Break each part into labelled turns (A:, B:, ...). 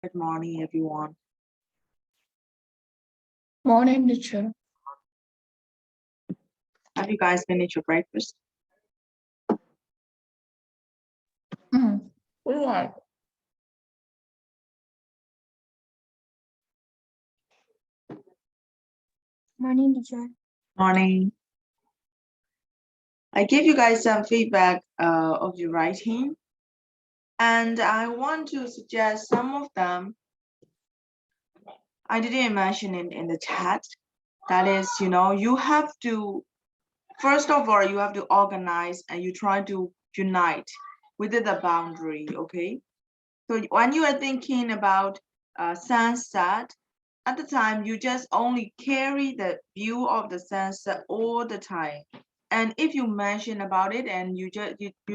A: Good morning, everyone.
B: Morning, teacher.
A: Have you guys finished your breakfast?
B: What?
C: Morning, teacher.
A: Morning. I gave you guys some feedback of your writing, and I want to suggest some of them. I didn't mention it in the chat. That is, you have to, first of all, you have to organize and you try to unite within the boundary, okay? So when you are thinking about sunset, at the time, you just only carry the view of the sunset all the time. And if you mention about it and you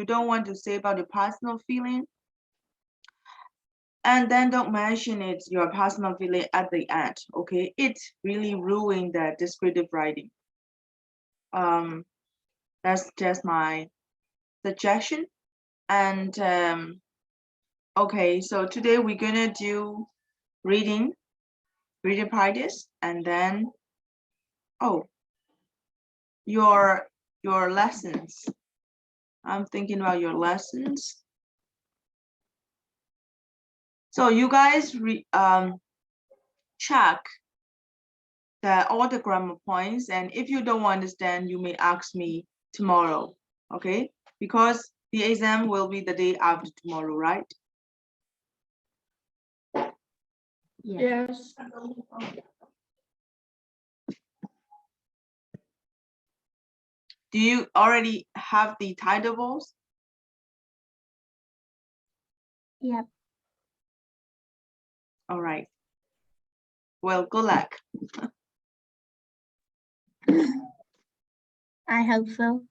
A: don't want to say about your personal feeling, and then don't mention it, your personal feeling at the end, okay? It really ruined the descriptive writing. That's just my suggestion. And okay, so today we're gonna do reading practice, and then your lessons. I'm thinking about your lessons. So you guys check all the grammar points, and if you don't understand, you may ask me tomorrow, okay? Because the exam will be the day after tomorrow, right?
B: Yes.
A: Do you already have the titles?
C: Yep.
A: All right. Well, good luck.
C: I hope so.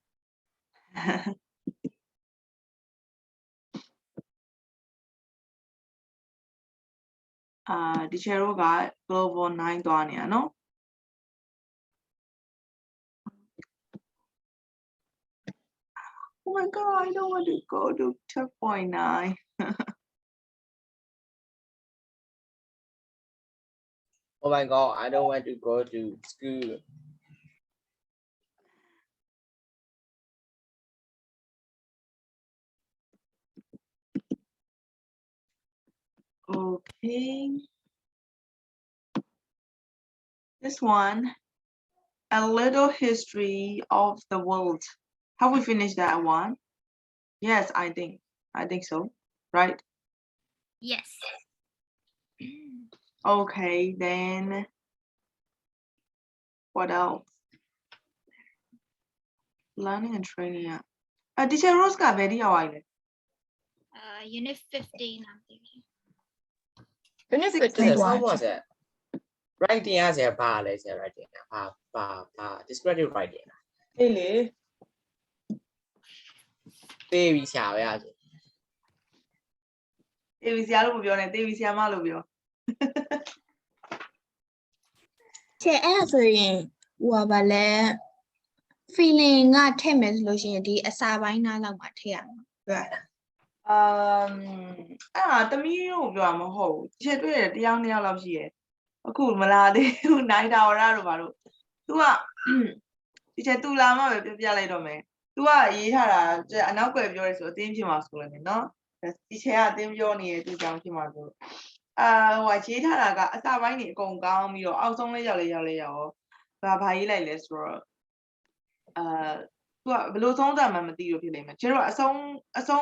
A: Teacher တို့က global 9 သွားနေတာနော် Oh my god, I don't want to go to 2.9.
D: Oh my god, I don't want to go to school.
A: Okay. This one, a little history of the world. Have we finished that one? Yes, I think so, right?
C: Yes.
A: Okay, then what else? Learning and training. Teacher Rose ka bedi awai
C: Unit 15, I'm thinking.
B: Unit
A: 16.
D: ဆောက်ပါ
B: 51.
D: ဆရာ writing ရဆရာဘာလဲဆရာ writing ဘာ descriptive writing လား
A: အေးလေ
D: သိပြီဆရာပဲအဲ့ဒါဆို
A: တေးပြီဆရာလို့မပြောနဲ့တေးပြီဆရာမလို့ပြော
C: ဆရာအဲ့ဒါဆိုရင်ဟိုပါလဲ feeling ကထည့်မယ်ဆိုလို့ရှိရင်ဒီအစာပိုင်းနားလောက်မှာထည့်ရမှာပြောရတာ
A: အဲ့ဒါတမီးတို့ပြောမှာမဟုတ်ဘူးတစ်ချက်တွေ့တယ်တယောက်နှစ်ယောက်လောက်ရှိတယ်အခုမလာသေးဘူးနိုင်တာဝရတို့ဘာလို့ तू ကဒီချက် तू လာမှပဲပြပြလိုက်တော့မယ် तू ကရေးထားတာအနောက်ကွယ်ပြောရဲဆိုအတင်းဖြစ်မှာဆိုလည်းနော်ဒီချက်ကအတင်းပြောနေတယ်သူကြောင့်ဖြစ်မှာဆိုဟိုရေးထားတာကအစာပိုင်းနေအကုန်ကောင်းပြီးတော့အောက်ဆုံးလေးရောက်ရောဘာရေးလိုက်လဲဆိုတော့သူကဘယ်လိုသုံးသပ်မှမသိလို့ဖြစ်နေမှာကျတော့အဆုံး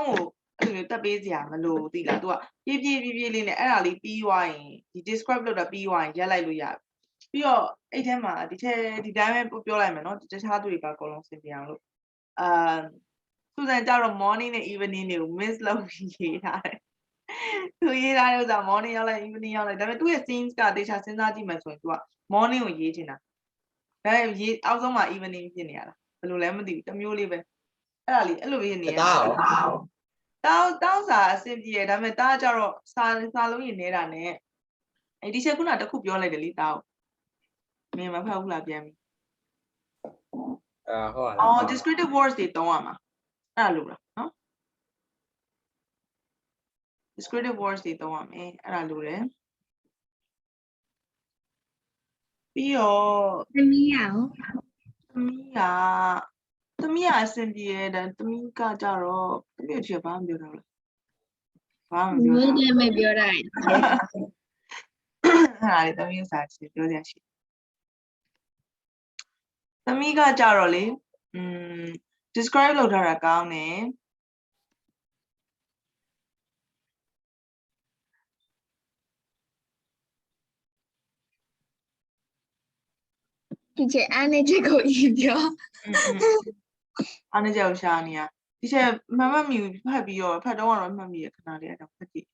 A: ကိုအဲ့လိုတက်ပေးစရာမလိုသိလား तू ကပြေးလေးနဲ့အဲ့ဒါလေးပြီးသွားရင်ဒီ describe လုပ်တာပြီးသွားရင်ရက်လိုက်လို့ရပြီးတော့အဲ့ထဲမှာဒီတိုင်းပဲပြောလိုက်မယ်နော်တခြားသူတွေကအကုန်လုံးစင်ပြအောင်လို့သူစံကြတော့ morning နဲ့ evening တွေကို miss လုပ်ရေးထားတယ်သူရေးထားတဲ့ဥစ္စာ morning ရောက်လိုက် evening ရောက်လိုက်ဒါပေမဲ့သူ့ရဲ့ scenes ကတေချာစဉ်းစားကြည့်မှဆိုရင် तू က morning ကိုရေးချင်တာဒါပေမဲ့ရေးအောက်ဆုံးမှာ evening ဖြစ်နေရတာဘယ်လိုလဲမသိဘူးတစ်မျိုးလေးပဲအဲ့ဒါလေးအဲ့လိုရေးနေရတာတောင်းစာအဆင်ပြေတယ်ဒါပေမဲ့တားကြတော့စာလုံးရင်နေတာနဲ့အဲ့ဒီချက်ခုနတစ်ခုပြောလိုက်တယ်လေတားမင်းမဖတ်ဘူးလားပြန်ပြီ
D: ဟုတ်လား
A: အော် descriptive words တွေသုံးရမှာအဲ့လိုလားနော် descriptive words တွေသုံးရမယ်အဲ့ဒါလိုတယ်ပြီးတော့
C: သမီးရအောင်
A: သမီးကအဆင်ပြေတယ်သမီးကကြတော့သမီးတို့ဘာမှမပြောတော့ဘူးဘာမှမပြော
C: ဘယ်
A: တော့
C: လိုမပြောတာ
A: ဟာလေသမီးစာချပြောရရှိသမီးကကြတော့လေdescribe လုပ်ထားတာကောင်းတယ်
C: ဒီချက်အားနေချက်ကိုရင်ပြော
A: အားနေကြောက်ရှာနေရဒီချက်မမမီဖတ်ပြီးတော့ဖတ်တော့ကတော့မှတ်မိရခဏလေးအဲ့တော့ဖတ်ကြည့်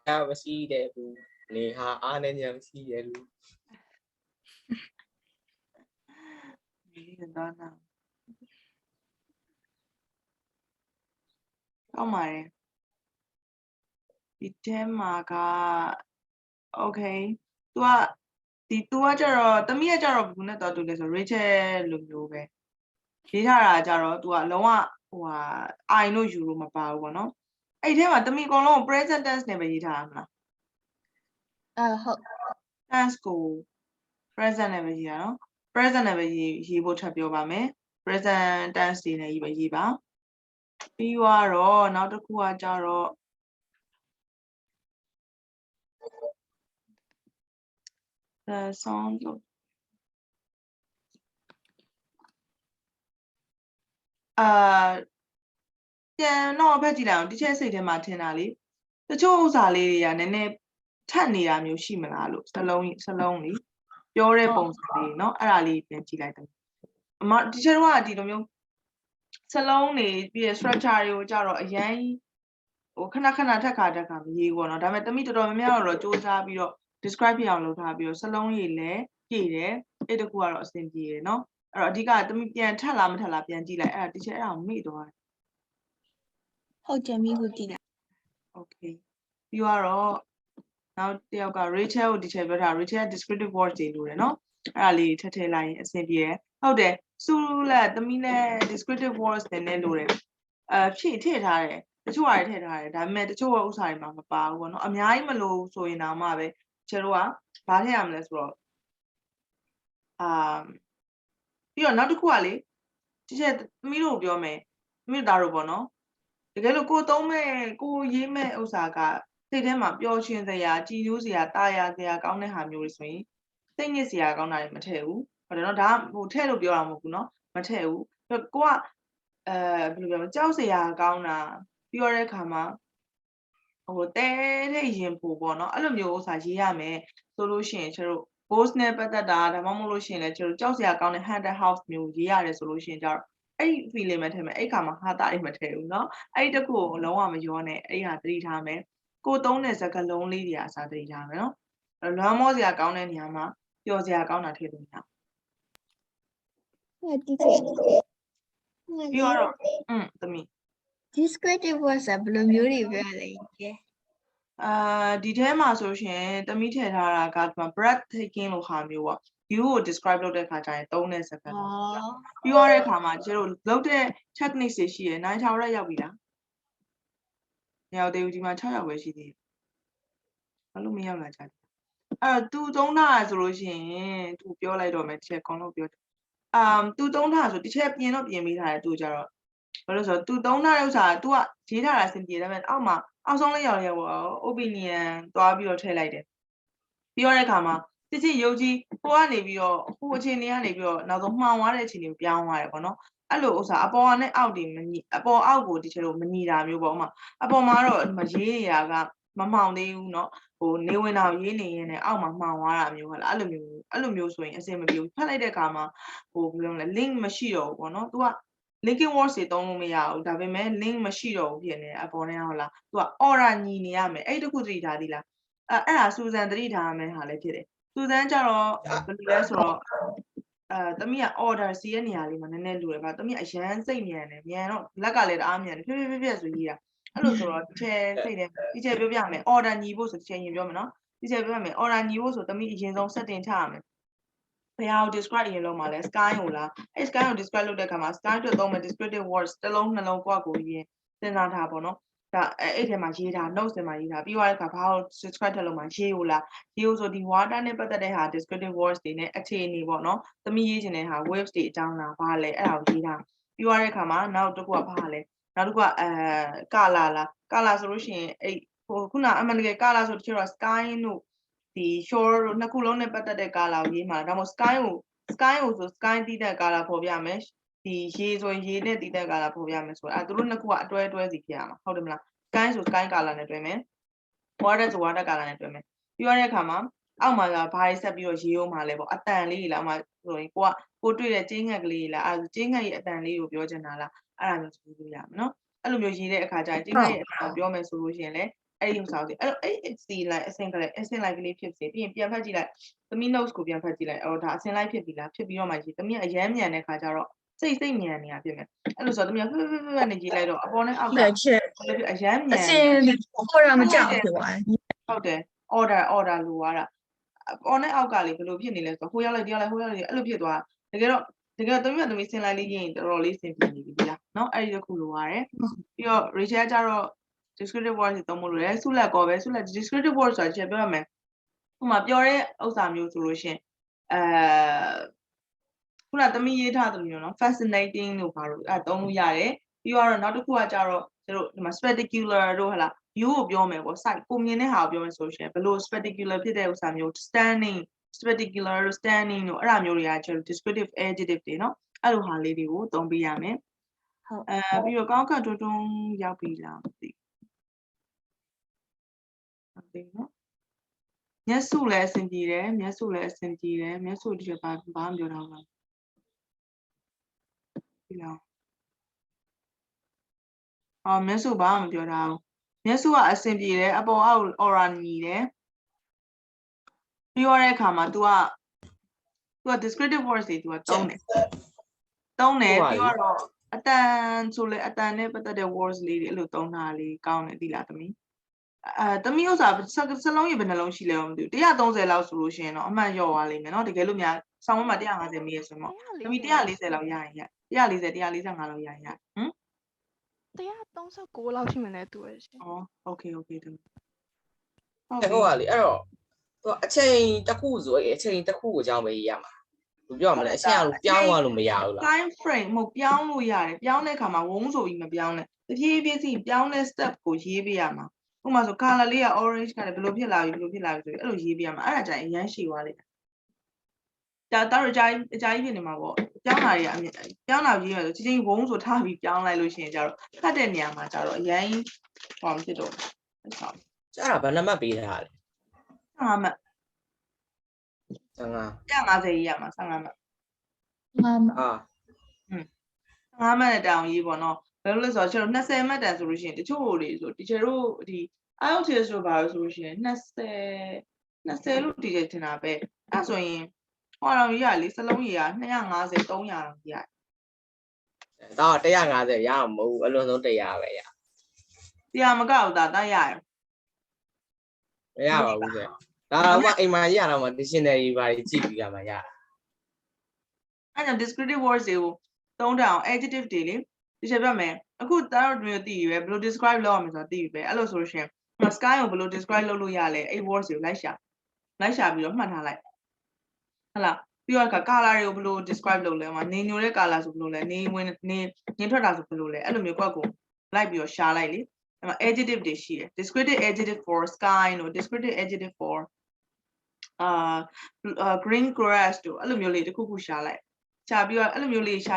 D: အားမရှိတဲ့ဘူးနေဟာအားနဲ့ညံမရှိရဲ့လူ
A: ဒီကတော့နာကောင်းပါတယ်ဒီတဲမှာက okay तू ကဒီ तू ကကြတော့တမီးကကြတော့ဘူးနဲ့တော့တူလဲဆို Rachel လိုမျိုးပဲရေးထားတာကြတော့ तू ကလုံးဝဟိုဟာ I လို့ U လို့မပါဘူးပေါ့နော်အဲ့ထဲမှာတမီးအကုန်လုံး present tense နဲ့ပဲရေးထားတာမလား
C: ဟုတ်
A: tense ကို present နဲ့ပဲရေးတာနော် present နဲ့ပဲရေးဖို့ထပ်ပြောပါမယ် present tense တွေနဲ့ပဲရေးပါပြီးတော့နောက်တစ်ခုကကြတော့sound လို့ပြန်တော့ဖက်ကြည့်လိုက်အောင်ဒီချက်စိတ်ထဲမှာထင်တာလေတချို့ဥစ္စာလေးတွေကနည်းနည်းထပ်နေတာမျိုးရှိမလားလို့စလုံးလေးပြောတဲ့ပုံစံလေးเนาะအဲ့ဒါလေးပြန်ကြည့်လိုက်တယ်အမဒီချက်တော့ကဒီလိုမျိုးစလုံးနေပြီးရ structure တွေကိုကြတော့အရင်ဟိုခဏခဏထက်ခါမရေးဘူးပေါ့နော်ဒါပေမဲ့တမိတော်တော်များများတော့စူးစမ်းပြီးတော့ describe ပြအောင်လုပ်ထားပြီးတော့စလုံးကြီးလည်းပြည့်တယ်အဲ့တကူကတော့အဆင်ပြေတယ်เนาะအဲ့တော့အဓိကတမိပြန်ထက်လားမထက်လားပြန်ကြည့်လိုက်အဲ့ဒါဒီချက်အဲ့ဒါမေ့သွားတယ်
C: ဟုတ်တယ်မိကိုကြည့်လိုက်
A: okay ပြီးတော့နောက်တစ်ယောက်က Rachel ကိုဒီချက်ပြောထား Rachel descriptive words တွေလို့တယ်เนาะအဲ့ဒါလေးထည့်လိုက်ရင်အဆင်ပြေတယ်ဟုတ်တယ်စုလက်တမိနဲ့ descriptive words တွေနဲ့လို့တယ်ဖြည့်ထည့်ထားတယ်တချို့ဟာတွေထည့်ထားတယ်ဒါပေမဲ့တချို့ဥစ္စာတွေမှာမပါဘူးပေါ့နော်အများကြီးမလို့ဆိုရင်တော့မှပဲကျတို့ကဘာထည့်ရမလဲဆိုတော့ပြီးတော့နောက်တစ်ခုကလေဒီချက်သမီးတို့ပြောမယ်သမီးတို့သားတို့ပေါ့နော်တကယ်လို့ကိုသုံးမဲ့ကိုရေးမဲ့ဥစ္စာကစိတ်ထဲမှာပျော်ရွှင်စရာကြည်ညိုစရာတာယာစရာကောင်းတဲ့ဟာမျိုးတွေဆိုရင်စိတ်ညစ်စရာကောင်းတာတွေမထည့်ဘူးဟုတ်တယ်နော်ဒါဟိုထည့်လို့ပြောတာမဟုတ်ဘူးနော်မထည့်ဘူးကိုကဘယ်လိုပြောမလဲကြောက်စရာကောင်းတာပြောတဲ့အခါမှာဟိုတဲတဲ့ရင်ပို့ပေါ့နော်အဲ့လိုမျိုးဥစ္စာရေးရမယ်ဆိုလို့ရှိရင်ကျတို့ boss နဲ့ပတ်သက်တာဒါမှမဟုတ်လို့ရှိရင်လည်းကျတို့ကြောက်စရာကောင်းတဲ့ haunted house မျိုးရေးရတယ်ဆိုလို့ရှိရင်ကျတော့အဲ့ feeling မထည့်မယ်အဲ့ခါမှာဟာတာတွေမထည့်ဘူးเนาะအဲ့တကူကိုလုံးဝမရောနဲ့အဲ့ဟာသတိထားမယ်ကိုသုံးတဲ့စကားလုံးလေးတွေအစားသတိထားမယ်เนาะလွမ်းမောစရာကောင်းတဲ့နေရာမှာပျော်စရာကောင်းတာထည့်လို့ရ
C: ဟုတ်ဒီချက်
A: ပြီးတော့သမီး
C: descriptive words ဘယ်လိုမျိုးတွေပြောရလဲကြည့်
A: ဒီထဲမှာဆိုရှင်သမီးထည့်ထားတာကဒီမှာ breath taking လို့ဟာမျိုးပေါ့ view ကို describe လုပ်တဲ့ခါကျရင်သုံးတဲ့စကားလုံးပြီးတော့တဲ့အခါမှာကျတို့လုပ်တဲ့ technique တွေရှိရယ်နိုင်ချောက်ရက်ရောက်ပြီလားမရောက်သေးဘူးဒီမှာ6ရောက်ပဲရှိသေးတယ်ဘာလို့မရောက်လာကြလဲအဲ့တော့ तू သုံးတာဆိုလို့ရှိရင် तू ပြောလိုက်တော့မယ်တစ်ချက်ကောင်းလို့ပြောतू သုံးတာဆိုတစ်ချက်ပြင်တော့ပြင်ပေးထားတယ် तू ကြတော့ဘာလို့ဆိုတော့ तू သုံးထားတဲ့ဥစ္စာ तू ကရေးထားတာစင်ပြေတယ်ဒါပေမဲ့အောက်မှာအောက်ဆုံးလေးရောက်ပေါ့ opinion သွားပြီးတော့ထည့်လိုက်တယ်ပြီးတော့တဲ့အခါမှာစစ်ယုံကြည်ဟိုကနေပြီးတော့ဟိုအခြေအနေကနေပြီးတော့နောက်ဆုံးမှောင်သွားတဲ့အခြေအနေကိုပြောင်းသွားတယ်ပေါ့နော်အဲ့လိုဥစ္စာအပေါ်နဲ့အောက်တွေမညီအပေါ်အောက်ကိုဒီချက်လို့မညီတာမျိုးပေါ့ဥမာအပေါ်မှာတော့ဒီမှာရေးနေတာကမမှောင်သေးဘူးเนาะဟိုနေဝင်အောင်ရေးနေရင်လည်းအောက်မှာမှောင်သွားတာမျိုးဟုတ်လားအဲ့လိုမျိုးဆိုရင်အဆင်မပြေဘူးဖတ်လိုက်တဲ့အခါမှာဟိုဘယ်လိုလဲ link မရှိတော့ဘူးပေါ့နော် तू က linking words တွေသုံးလို့မရဘူးဒါပေမဲ့ link မရှိတော့ဘူးဖြစ်နေအပေါ်နဲ့ဟုတ်လား तू က order ညီနေရမယ်အဲ့တခုသတိထားသေးလားအဲ့ဒါစူဇန်သတိထားမယ်ဟာလည်းဖြစ်တယ်စူဇန်ကြတော့ဘယ်လိုလဲဆိုတော့သမီးက order စီးရဲ့နေရာလေးမှာနည်းနည်းလိုတယ်ဗျသမီးအရန်စိတ်မြန်တယ်မြန်တော့လက်ကလည်းတအားမြန်တယ်ဖြည်းဖြည်းဆိုရေးတာအဲ့လိုဆိုတော့တစ်ချက်စိတ်တယ်ဒီချက်ပြောပြမယ် order ညီဖို့ဆိုတစ်ချက်ရင်ပြောမယ်နော်ဒီချက်ပြောမယ် order ညီဖို့ဆိုသမီးအရင်ဆုံး setting ချရမယ် ဘယ်ဟာကို describe ရင်လုံးမှာလဲ sky ကိုလားအဲ့ sky ကို describe လုပ်တဲ့အခါမှာ sky အတွက်သုံးမဲ့ descriptive words တစ်လုံးနှလုံးကိုယ့်ကိုရင်စဉ်းစားထားပါတော့ဒါအဲ့ထဲမှာရေးထား notes ထဲမှာရေးထားပြီးသွားတဲ့အခါဘာကို describe ထက်လုံးမှာရေးကိုလားရေးကိုဆိုဒီ water နဲ့ပတ်သက်တဲ့ဟာ descriptive words တွေနဲ့အခြေအနေပေါ့နော်သမီးရေးချင်တဲ့ဟာ waves တွေအကြောင်းလားဘာလဲအဲ့ဒါကိုရေးထားပြီးသွားတဲ့အခါမှာနောက်တစ်ခုကဘာလဲနောက်တစ်ခုကcolor လား color ဆိုလို့ရှိရင်အဲ့ဟိုခုနအမှန်တကယ် color ဆိုတချို့တော့ sky တို့ဒီ shore တို့နှစ်ခုလုံးနဲ့ပတ်သက်တဲ့ color ကိုရေးမှာဒါမှမဟုတ် sky ကိုဆို sky တည်တဲ့ color ပေါ်ပြမယ်ဒီရေဆိုရင်ရေနဲ့တည်တဲ့ color ပေါ်ပြမယ်ဆိုတော့သူတို့နှစ်ခုကအတွဲစီဖြစ်ရမှာဟုတ်တယ်မလား sky ဆို sky color နဲ့တွဲမယ် water ဆို water color နဲ့တွဲမယ်ပြီးရတဲ့အခါမှာအောက်မှာကဘာတွေဆက်ပြီးတော့ရေးအောင်မှာလဲပေါ့အတန်လေးလားဥမာဆိုရင်ကိုတွေ့တဲ့ကျင်းငက်ကလေးလားအဲကျင်းငက်ရဲ့အတန်လေးကိုပြောချင်တာလားအဲ့ဒါမျိုးဆိုလို့ရမှာနော်အဲ့လိုမျိုးရေးတဲ့အခါကျရင်ကျင်းငက်ရဲ့အတန်ကိုပြောမယ်ဆိုလို့ရှိရင်လည်းအဲ့ဒီဥစ္စာကိုအဲ့စီလိုက်အစင်လိုက်ကလေးဖြစ်စေပြီးရင်ပြန်ဖတ်ကြည့်လိုက်သမီး notes ကိုပြန်ဖတ်ကြည့်လိုက်အော်ဒါအစင်လိုက်ဖြစ်ပြီလားဖြစ်ပြီးတော့မှရေးသမီးကအရမ်းမြန်တဲ့ခါကျတော့စိတ်မြန်နေတာဖြစ်မယ်အဲ့လိုဆိုသမီးကဖဖနဲ့ရေးလိုက်တော့အပေါ်နဲ့အောက်ကဘယ်လိုဖြစ်အရမ်းမြန်
B: ခေါ်ရမကြောက်ဖြစ်သွားတယ်
A: ဟုတ်တယ် order လိုရတာအော်နဲ့အောက်ကလေဘယ်လိုဖြစ်နေလဲဆိုတော့ဟိုရောက်လိုက်တရားလိုက်ဟိုရောက်လိုက်အဲ့လိုဖြစ်သွားတကယ်တော့သမီးဆင်လိုက်လေးရင်တော်တော်လေးဆင်ပြေနေပြီလားเนาะအဲ့ဒီတစ်ခုလိုရတယ်ပြီးတော့ Rachel ကျတော့ descriptive words တွေသုံးဖို့လိုတယ်ဆုလက်ကောပဲဆုလက် descriptive words ဆိုတာချက်ပြောရမယ်ဥပမာပြောတဲ့ဥစ္စာမျိုးဆိုလို့ရှင်ခုနသမီးရေးထားသလိုမျိုးเนาะ fascinating လို့ပါလို့အဲ့သုံးလို့ရတယ်ပြီးတော့နောက်တစ်ခုကကျတော့တို့ဒီမှာ spectacular တို့ဟလာ view ကိုပြောမယ်ပေါ့ site ကိုမြင်တဲ့ဟာကိုပြောမယ်ဆိုရှင်ဘယ်လို spectacular ဖြစ်တဲ့ဥစ္စာမျိုး stunning spectacular stunning တို့အဲ့ဒါမျိုးတွေကကျတော့ descriptive adjective တွေเนาะအဲ့လိုဟာလေးတွေကိုသုံးပေးရမယ်ဟုတ်ပြီးတော့ကောင်းကတ်တွန်းရောက်ပြီလားမသိဘူးเนาะမျက်စုလည်းအဆင်ပြေတယ်မျက်စုလည်းအဆင်ပြေတယ်မျက်စုတချို့ဘာမှမပြောတော့ဘူးဒီလားမျက်စုဘာမှမပြောတာဘူးမျက်စုကအဆင်ပြေတယ်အပေါ်အောက် aura ညီတယ်ပြောတဲ့အခါမှာ तू က descriptive words တွေ तू ကသုံးတယ်ပြီးတော့အတန်ဆိုလေအတန်နဲ့ပတ်သက်တဲ့ words လေးတွေအဲ့လိုသုံးတာလေးကောင်းတယ်ဒီလားသမီးသမီးဥစ္စာစလုံးရေဘယ်နှလုံးရှိလဲမသိဘူး130လောက်ဆိုလို့ရှိရင်တော့အမှန်လျော့သွားလိမ့်မယ်เนาะတကယ်လို့များဆောင်းဝန်းမှာ150မိရဆိုတော့သမီး140လောက်ရရင်ရ145လောက်ရရင်ရဟမ်
B: 139လောက်ရှိမှလည်းတူရရှင်
A: โอเคသမီး
D: ဟုတ်ကဲ့လေအဲ့တော့သူအချိန်တစ်ခုဆိုရင်အချိန်တစ်ခုကိုကြောင်းပဲရေးရမှာဘယ်ပြောမလဲအချိန်အလိုပြောင်းသွားလို့မရဘူးလား
A: time frame မဟုတ်ပြောင်းလို့ရတယ်ပြောင်းတဲ့အခါမှာဝုန်းဆိုပြီးမပြောင်းနဲ့တဖြည်းဖြည်းစီပြောင်းတဲ့ step ကိုရေးပေးရမှာဥပမာဆို color လေးက orange ကလည်းဘယ်လိုဖြစ်လာပြီဆိုပြီးအဲ့လိုရေးပေးရမှာအဲ့ဒါကြရင်အရန်ရှည်သွားလိမ့်မယ်ဒါတော့အကြာကြီးဖြစ်နေမှာပေါ့ပြောင်းတာတွေပြောင်းတာကြီးရဆိုချင်းဝုန်းဆိုထားပြီးပြောင်းလိုက်လို့ရှိရင်ကျတော့ဖတ်တဲ့နေရာမှာကျတော့အရန်ဟောမဖြစ်တော့ဘူးဟုတ်
D: ကျတော့ဘယ်နှမှတ်ပေးထားလဲ
A: 15မှတ်150ရေးရမှာ15မှတ်15မှတ်နဲ့တောင်ရေးပေါ့နော်ဘယ်လိုလဲဆိုတော့ကျွန်တော်20မှတ်တန်ဆိုလို့ရှိရင်တချို့တွေဆိုတီချာတို့ဒီ iGCSE ဆိုပါလို့ဆိုလို့ရှိရင်20လို့တီချာထင်တာပဲအဲ့ဆိုရင်ဟောတော့ရေးရလေစလုံးရေးရ250 300တော့ရေးရတယ်
D: တော့150ရအောင်မဟုတ်ဘူးအလွန်ဆုံး100ပဲရ
A: 100မကောက်တာရရ
D: မရပါဘူးကွဒါတော့အိမ်မှာရတာမှ dictionary ဘာကြီးကြည့်ပြီးကြမှာရ
A: အဲ့ကြောင့် descriptive words တွေကိုသုံးတောင် adjective တွေလေဒီချက်ပြမယ်အခုတားတို့မျိုးသိပြီပဲဘယ်လို describe လုပ်ရမလဲဆိုတော့သိပြီပဲအဲ့လိုဆိုလို့ရှိရင် sky ကိုဘယ်လို describe လုပ်လို့ရလဲအဲ့ words တွေကိုလိုက်ရှာပြီးတော့မှတ်ထားလိုက်ဟုတ်လားပြီးတော့color တွေကိုဘယ်လို describe လုပ်လဲဟိုနေညိုတဲ့ color ဆိုဘယ်လိုလဲနေဝင်နေထွက်တာဆိုဘယ်လိုလဲအဲ့လိုမျိုးကိုယ့်ကိုလိုက်ပြီးတော့ရှာလိုက်လေအဲ့မှာ adjective တွေရှိတယ် descriptive adjective for sky လို့ descriptive adjective for green grass တို့အဲ့လိုမျိုးလေးတစ်ခုခုရှာလိုက်ရှာပြီးတော့အဲ့လိုမျိုးလေးရှာ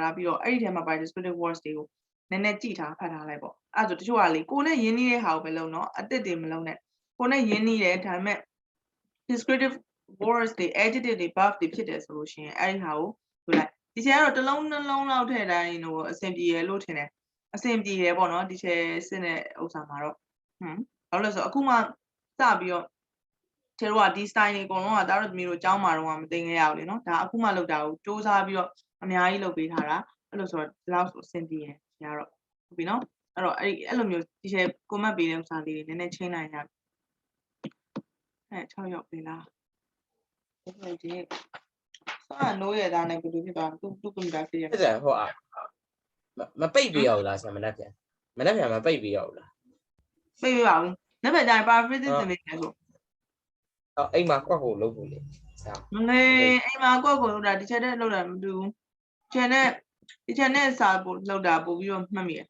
A: တာပြီးတော့အဲ့ဒီထဲမှာပါ descriptive words တွေကိုနည်းနည်းကြည့်ထားဖတ်ထားလိုက်ပေါ့အဲ့ဒါဆိုတချို့ကလေကိုနဲ့ရင်းနှီးတဲ့ဟာကိုပဲလုံးနော်အသစ်တွေမလုံးနဲ့ကိုနဲ့ရင်းနှီးတယ်ဒါပေမဲ့ descriptive words တွေ adjective တွေ verb တွေဖြစ်တယ်ဆိုလို့ရှိရင်အဲ့ဒီဟာကိုဆိုလိုက်ဒီချက်ကတော့တစ်လုံးနှလုံးလောက်ထည့်တိုင်းတော့အဆင်ပြေရလို့ထင်တယ်အဆင်ပြေတယ်ပေါ့နော်ဒီချက်စစ်တဲ့ဥစ္စာမှာတော့ဘာလို့လဲဆိုတော့အခုမှစပြီးတော့ကျတော့ဒီ style တွေအကုန်လုံးကဒါတော့သမီးတို့အကြောင်းမှာတော့မသိခဲ့ရဘူးလေနော်ဒါအခုမှလောက်တာကိုစူးစမ်းပြီးတော့အများကြီးလုပ်ပေးထားတာအဲ့လိုဆိုတော့ဒီလောက်ဆိုအဆင်ပြေတယ်ညာတော့ဟုတ်ပြီနော်အဲ့တော့အဲ့လိုမျိုးဒီချက်ကွန်မန့်ပေးတဲ့ဥစ္စာလေးတွေနည်းနည်းချင်းနိုင်ရ6ရောက်ပြီလားဟုတ်တယ် နိုးရတာနဲ့ဘယ်လိုဖြစ်သွားသူကွန်ပျူတာဖြစ်ရ
D: အဲ့ဒါဟိုမပိတ်ပြရဘူးလားဆရာမနေ့ပြန်မပိတ်ပြရဘူးလား
A: ပြေးပါဘူးနောက်ပဲတိုင်း paraphrasing သင်ပေးတယ်ဆို
D: အိမ်မှာကွက်ကိုလုပ်ဖို့လေဆရာ
A: မလေးအိမ်မှာကိုယ့်ကိုလောက်တာဒီချက်နဲ့လောက်တာမတူဘူးချက်နဲ့ဒီချက်နဲ့စာပို့လောက်တာပို့ပြီးတော့မှတ်မိရ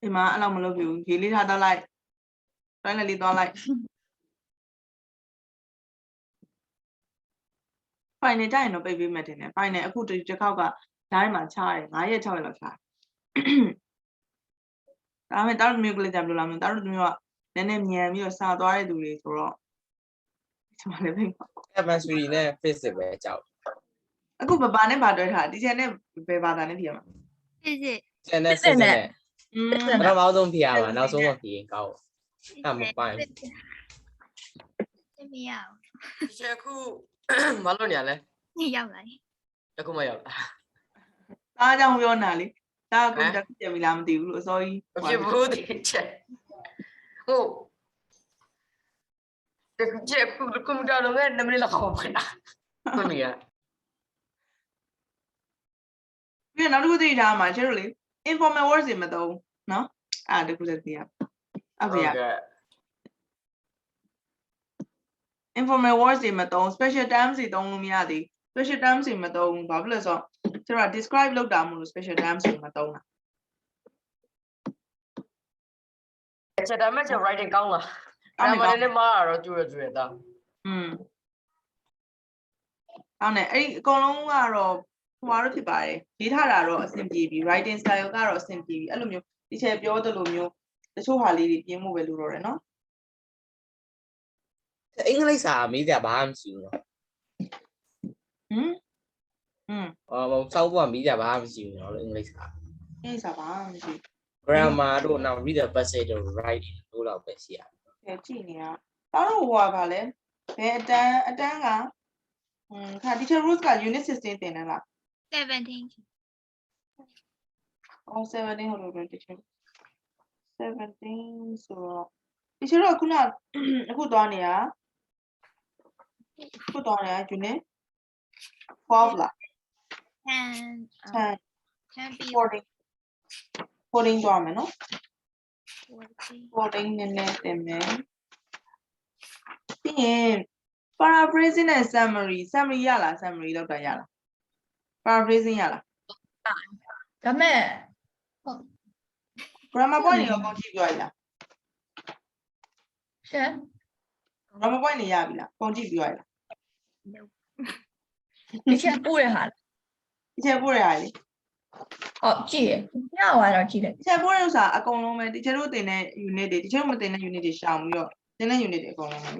A: အိမ်မှာအဲ့လောက်မလုပ်ဘူးရေလေးထားတော့လိုက်တိုင်းလည်းလေးသွားလိုက်ဖိုင်နယ်ကြရင်တော့ပိတ်ပေးမှတင်တယ်ဖိုင်နယ်အခုဒီတစ်ခေါက်ကဓာတ်မှာချရတယ်9ရက်6ရက်လောက်ချဒါပေမဲ့တားတို့မျိုးကလေးကြဘယ်လိုလာမလဲတားတို့မျိုးကနည်းနည်းမြန်ပြီးတော့စာသွားတဲ့သူတွေဆိုတော့ဒီမှာလည်းဖိတ်ပါ
D: chemistry နဲ့ physics ပဲကြောက်
A: အခုဘာနဲ့ဘာတွဲထားဒီချက်နဲ့ဘယ်ဘာသာနဲ့ပြရမှာ
D: ကျန်တဲ့စစ်နဲ့ပထမဆုံးပြရပါနောက်ဆုံးတော့ပြင်ကောက်အဲ့မပိုင်ဒီချက်ခုမလုပ်နေရလဲတခုမရောက်လား
A: ဒါကြောင့်ပြောနေတာလေဒါကကွန်ပျူတာပြင်ပြီလားမသိဘူးလို့အစောကြီး
D: မဖြစ်ဘူးဒီချက်ဟုတ်တချက်ခုကွန်ပျူတာလုံးနဲ့2မိနစ်လောက်ခေါ်ပါလားဟုတ်ပြီ
A: ပြီးတော့နောက်တစ်ခုသိထားမှာကျတို့လေ informal words တွေမသုံးနော်အဲ့ဒါတခုလည်းသိရအောင်ဗျာ informal words တွေမသုံး special terms တွေသုံးလို့မရသေး special terms တွေမသုံးဘာဖြစ်လဲဆိုတော့ကျတော့ describe လုပ်တာမလို့ special terms တွေမသုံးတာ
D: ချက်ဒါမှကျ writing ကောင်းလားအဲ့မှာလည်းမှားတော့ကျွတ်တာ
A: အောင်းနဲ့အဲ့ဒီအကုန်လုံးကတော့ဟိုမှာတော့ဖြစ်ပါတယ်ရေးထားတာတော့အဆင်ပြေပြီ writing style ကတော့အဆင်ပြေပြီအဲ့လိုမျိုးဒီချက်ပြောသလိုမျိုးတချို့ဟာလေးတွေပြင်ဖို့ပဲလိုတော့တယ်နော်
D: အင်္ဂလိပ်စာမေးကြဘာမှမရှိဘူးနော်စောက်ဖို့ကမေးကြဘာမှမရှိဘူးနော်အင်္ဂလိပ်စာ
A: အေးစားပါမရှိ
D: grammar တို့နောက် read the passage တို့ write တို့တော့ပဲရှိရတယ်
A: ကြည့်နေတာတောင်းတော့ဟိုပါလဲဘယ်အတန်းကခါ teacher rules က unit 16တင်တယ်လား
B: 17
A: Oh 17ဟုတ်လို့ teacher 17ဆိုတော့ teacher တို့ခုနအခုသွားနေတာunit 12လား
B: 10
A: 14သွားမယ်နော်14နည်းနည်းတင်မယ်ပြီးရင် paraphrasing နဲ့ summary ရလား summary လောက်တာရလား paraphrasing ရလား
C: ဒါမဲ့
A: grammar point တွေရောကောင်းကြည့်ပြောရလား
C: ရှယ်
A: grammar point တွေရပြီလားကောင်းကြည့်ပြောရလား
C: ဒီချက်ပို့ရဟာ
A: ဒီချက်ပို့ရရလေ
C: ဟုတ်ကြည့်ရညသွားတော့ကြည့်တယ်
A: ဒီချက်ပို့ရဥစ္စာအကုန်လုံးပဲဒီချက်တို့တင်တဲ့ unit တွေဒီချက်မတင်တဲ့ unit တွေရှောင်ပြီးတော့တင်တဲ့ unit တွေအကုန်လုံးပဲ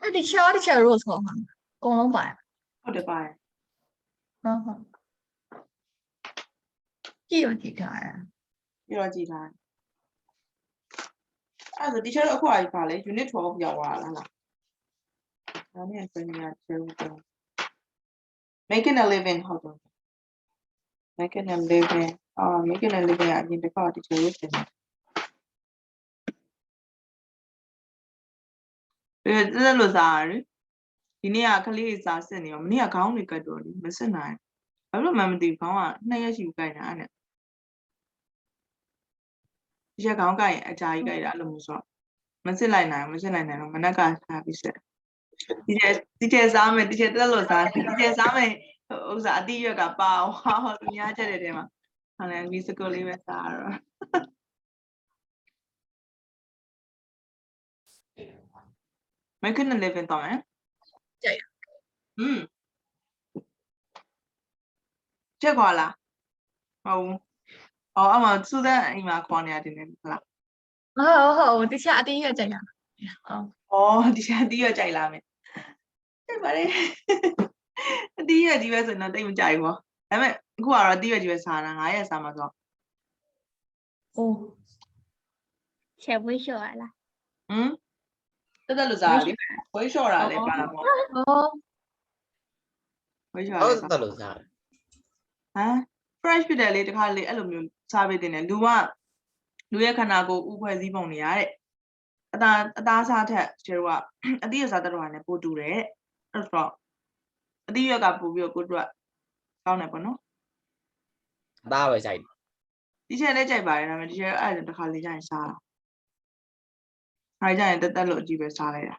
C: အဲ့ဒီချက် rules ခေါ်မှာအကုန်လုံးပါ
A: ဟုတ်တယ်ပါတယ်
C: ဟုတ်ကြည့်ရကြည့်ထားရ
A: ပြီးတော့ကြည့်ထားအဲ့ဒါဒီချက်တို့အခုအကြီးပါလေ unit 12ရောက်သွားလားဒါနဲ့ပြန်ရချက်တို့ making a living ဟုတ်တယ် making a living making a living အရင်တစ်ခါဒီချက်တို့တင်တယ်လို့စားရတယ်ဒီနေ့ကကလေးစားစစ်နေရောမနေ့ကခေါင်းတွေကတ်တော့လေမစစ်နိုင်ဘာလို့မှမသိဘူးခေါင်းက2ရက်ရှိဘူးကြိုက်တာအဲ့နဲ့ဒီချက်ခေါင်းကြိုက်ရင်အကြာကြီးကြိုက်တာအဲ့လိုမျိုးဆိုတော့မစစ်လိုက်နိုင်တော့မနက်ကထားပြီးစစ်ဒီချက်စားမယ်ဒီချက်တက်လို့စားဒီချက်စားမယ်ဥစ္စာအတိရွက်ကပါဟောသူများချက်တဲ့တဲမှာဟာလည်းမီစကိုလေးပဲစားတော့ making a living တော့မယ်ကြိုက်ချက်ခွာလားဟုတ်အမစူဇန်အိမ်မှာခွာနေရတယ်နေဟုတ်လား
C: ဟုတ်ဒီချက်အတင်းရကြိုက်ရ
A: ဒီချက်အတီးရကြိုက်လာမယ်ကြိုက်ပါလေအတီးရကြီးပဲဆိုတော့တိတ်မကြိုက်ဘူးဒါပေမဲ့အခုကတော့အတီးရကြီးပဲစားတာ9ရက်စားမှာဆို
C: ဟုတ်
B: ချက်ဝေးလျှော်ရလား
A: တက်လို့စားလေဝေးလျှော့တာလေပါလာပေါ့ဝေးလျှော့တာ
D: ဟုတ်တယ်လို့စား
A: fresh ဖြစ်တယ်လေတခါလေအဲ့လိုမျိုးစားပေးတင်တယ်လူရဲ့ခန္ဓာကိုယ်ဥဖွဲ့စည်းပုံတွေရတဲ့ အသားစားထက်ကျတို့ကအသီးရစားတဲ့တော်နဲ့ပို့တူတယ်အဲ့တော့အသီးရွက်ကပို့ပြီးတော့ကိုတို့ကကောင်းတယ်ပေါ့နော်
D: သားပဲဆိုင်
A: ဒီချက်လည်းကြိုက်ပါတယ်ဒါပေမဲ့ဒီချက်အဲ့ဒါတစ်ခါလေကြာရင်စားတာခါကြရင်တက်လို့အကြည့်ပဲစားလိုက်တာ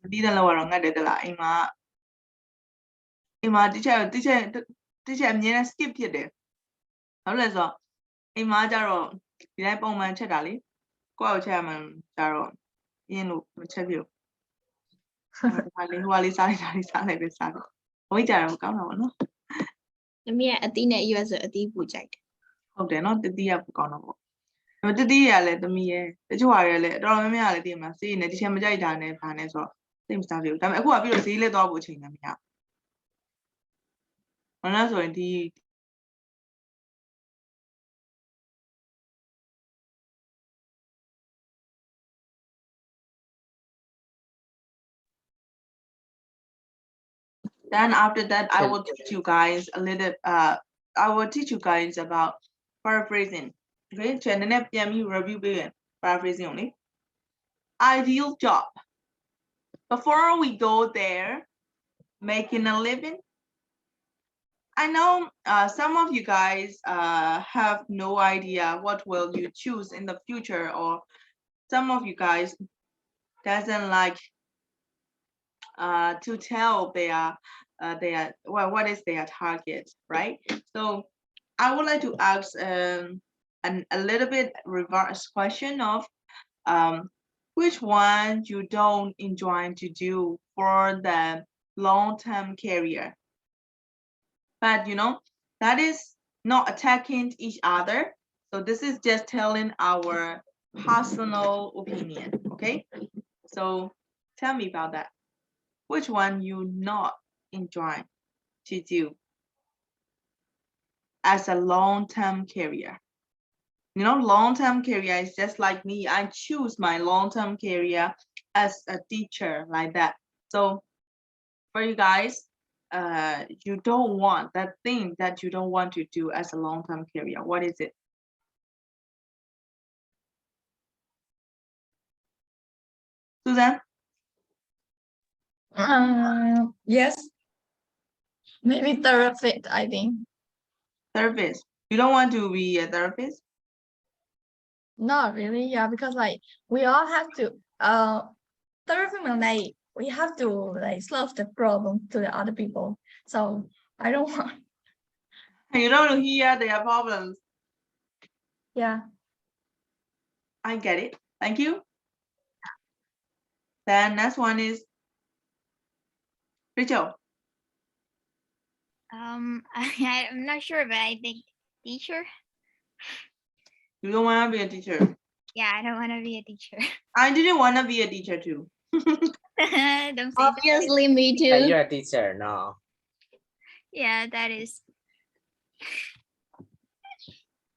A: အသီးတဲ့လောက်ကတော့ငတ်တယ်တလားအိမ်မှာဒီချက်အမြဲတမ်း skip ဖြစ်တယ်ဘာလို့လဲဆိုတော့အိမ်မှာကျတော့ဒီတိုင်းပုံမှန်ချက်တာလေကိုယ့်အောက်ချက်မှကျတော့ရင်းလို့မချက်ဖြစ်ဘူးဟာလေဟိုကလေးစားလိုက်တာလေးစားလိုက်ပဲစားတယ်ဘိုးကြတော့ကောင်းတာပေါ့နော်
C: သမီးကအသီးနဲ့ရွက်ဆိုအသီးပူကြိုက်တယ်
A: ဟုတ်တယ်နော်တတိယပူကောင်းတော့ပေါ့တတိယလည်းသမီးရဲ့တချို့ဟာတွေလည်းတော်တော်များများလည်းတည်မှာစေးနေဒီချက်မကြိုက်တာနဲ့ဗာနဲ့ဆိုတော့သိမစားပြဘူးဒါပေမဲ့အခုကပြီးတော့ဈေးလဲသွားဖို့အချိန်လည်းမရဘူးဘာလို့ဆိုရင်ဒီ Then after that, I will teach you guys a little. I will teach you guys about paraphrasing. Okay, so then review begin paraphrasing only. Ideal job. Before we go there, making a living. I know some of you guys have no idea what will you choose in the future, or some of you guys doesn't like to tell their what is their target, right? So I would like to ask a little bit reverse question of which one you don't enjoy to do for the long-term career. But you know, that is not attacking each other. So this is just telling our personal opinion, okay? So tell me about that. Which one you not enjoy to do as a long-term career? You know, long-term career is just like me. I choose my long-term career as a teacher like that. So for you guys, you don't want that thing that you don't want to do as a long-term career. What is it? Susan?
E: Yes. Maybe therapist, I think.
A: Therapist. You don't want to be a therapist?
E: Not really, yeah, because like we all have to therapy like we have to like solve the problem to the other people. So I don't want.
A: You don't hear their problems.
E: Yeah.
A: I get it. Thank you. Then next one is Rachel.
F: I'm not sure, but I think teacher.
A: You don't want to be a teacher.
F: Yeah, I don't want to be a teacher.
A: I didn't want to be a teacher too.
F: Don't say that.
C: Obviously me too.
D: Yeah, you're a teacher no
F: Yeah, that is.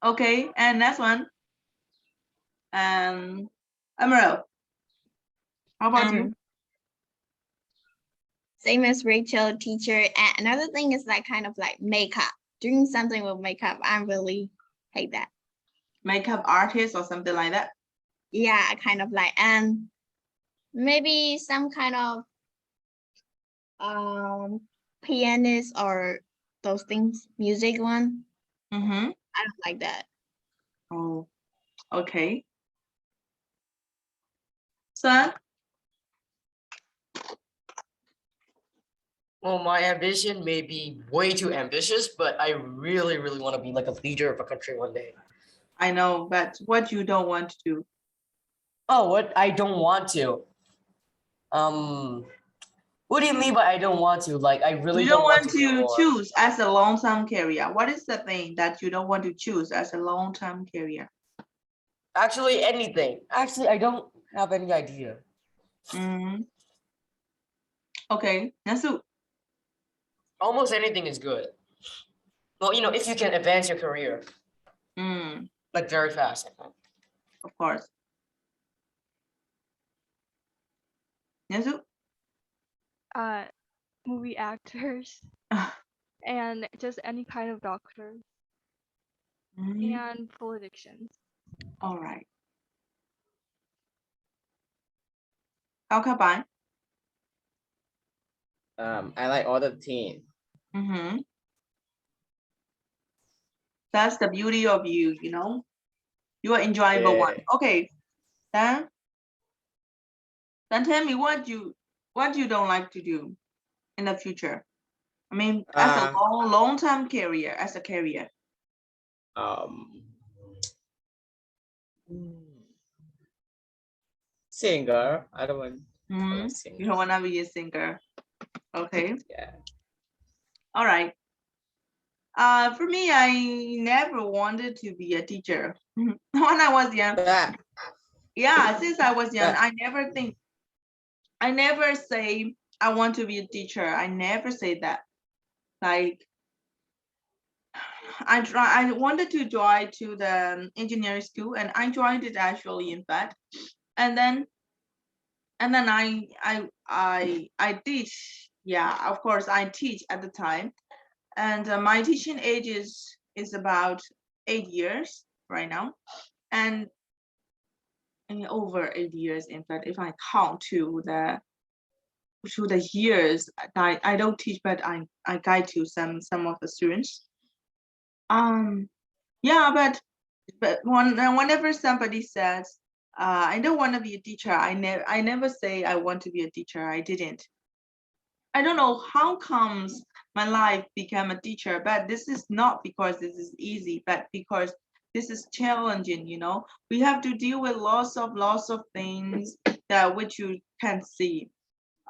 A: Okay, and next one. Emerald. How about you?
C: Same as Rachel, teacher. And another thing is like kind of like makeup. Doing something with makeup, I really hate that.
A: Makeup artist or something like that.
C: Yeah, kind of like, and maybe some kind of pianist or those things, music one.
A: Mm-hmm.
C: I don't like that.
A: Oh, okay. Son?
D: well my ambition may be way too ambitious but I really want to be like a leader of a country one day.
A: I know, but what you don't want to do?
D: Oh, what I don't want to what do you mean by I don't want to? Like I really
A: You don't want
D: do
A: to
D: more.
A: choose as a long-term career. What is the thing that you don't want to choose as a long-term career?
D: Actually anything. Actually I don't have any idea.
A: Mm. Okay, Nasu.
D: Almost anything is good. Well, you know, if you can advance your career
A: Mm,
D: like very fast.
A: of course. Nasu?
B: Movie actors and just any kind of doctor
A: Mm,
B: and politicians.
A: all right. Cao khá bài.
D: I like all the team.
A: That's the beauty of you, you know. You are enjoyable one.
D: Yeah.
A: Okay. Then tell me what you don't like to do in the future. I mean, as a long-term career, as a career.
D: Singer. I don't want.
A: You don't want to be a singer. Okay.
D: Yeah.
A: All right. For me, I never wanted to be a teacher. When I was young. Yeah, since I was young, I never say I want to be a teacher. I never say that. Like, I wanted to join to the engineering school, and I joined it actually, in fact. And then I teach. Yeah, of course I teach at the time, and my teaching age is about 8 years right now, and over 8 years, in fact, if I count to the years I don't teach, but I guide to some of the students. Yeah, but whenever somebody says I don't want to be a teacher, I never say I want to be a teacher. I didn't. I don't know how comes my life became a teacher, but this is not because this is easy, but because this is challenging, you know. We have to deal with lots of things that which you can see.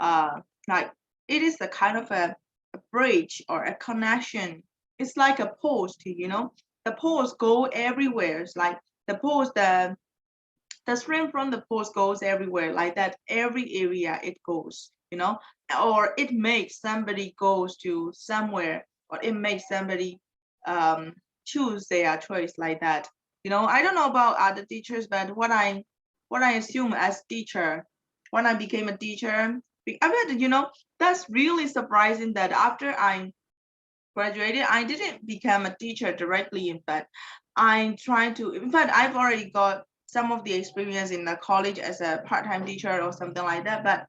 A: Like it is a kind of a bridge or a connection. It's like a post, you know. The post go everywhere. It's like the post, the string from the post goes everywhere, like that. Every area it goes, you know, or it makes somebody goes to somewhere, or it makes somebody choose their choice, like that. You know, I don't know about other teachers, but what I assume as teacher, when I became a teacher, I bet, you know, that's really surprising that after I graduated, I didn't become a teacher directly. In fact, I tried to, in fact, I've already got some of the experience in the college as a part-time teacher or something like that, but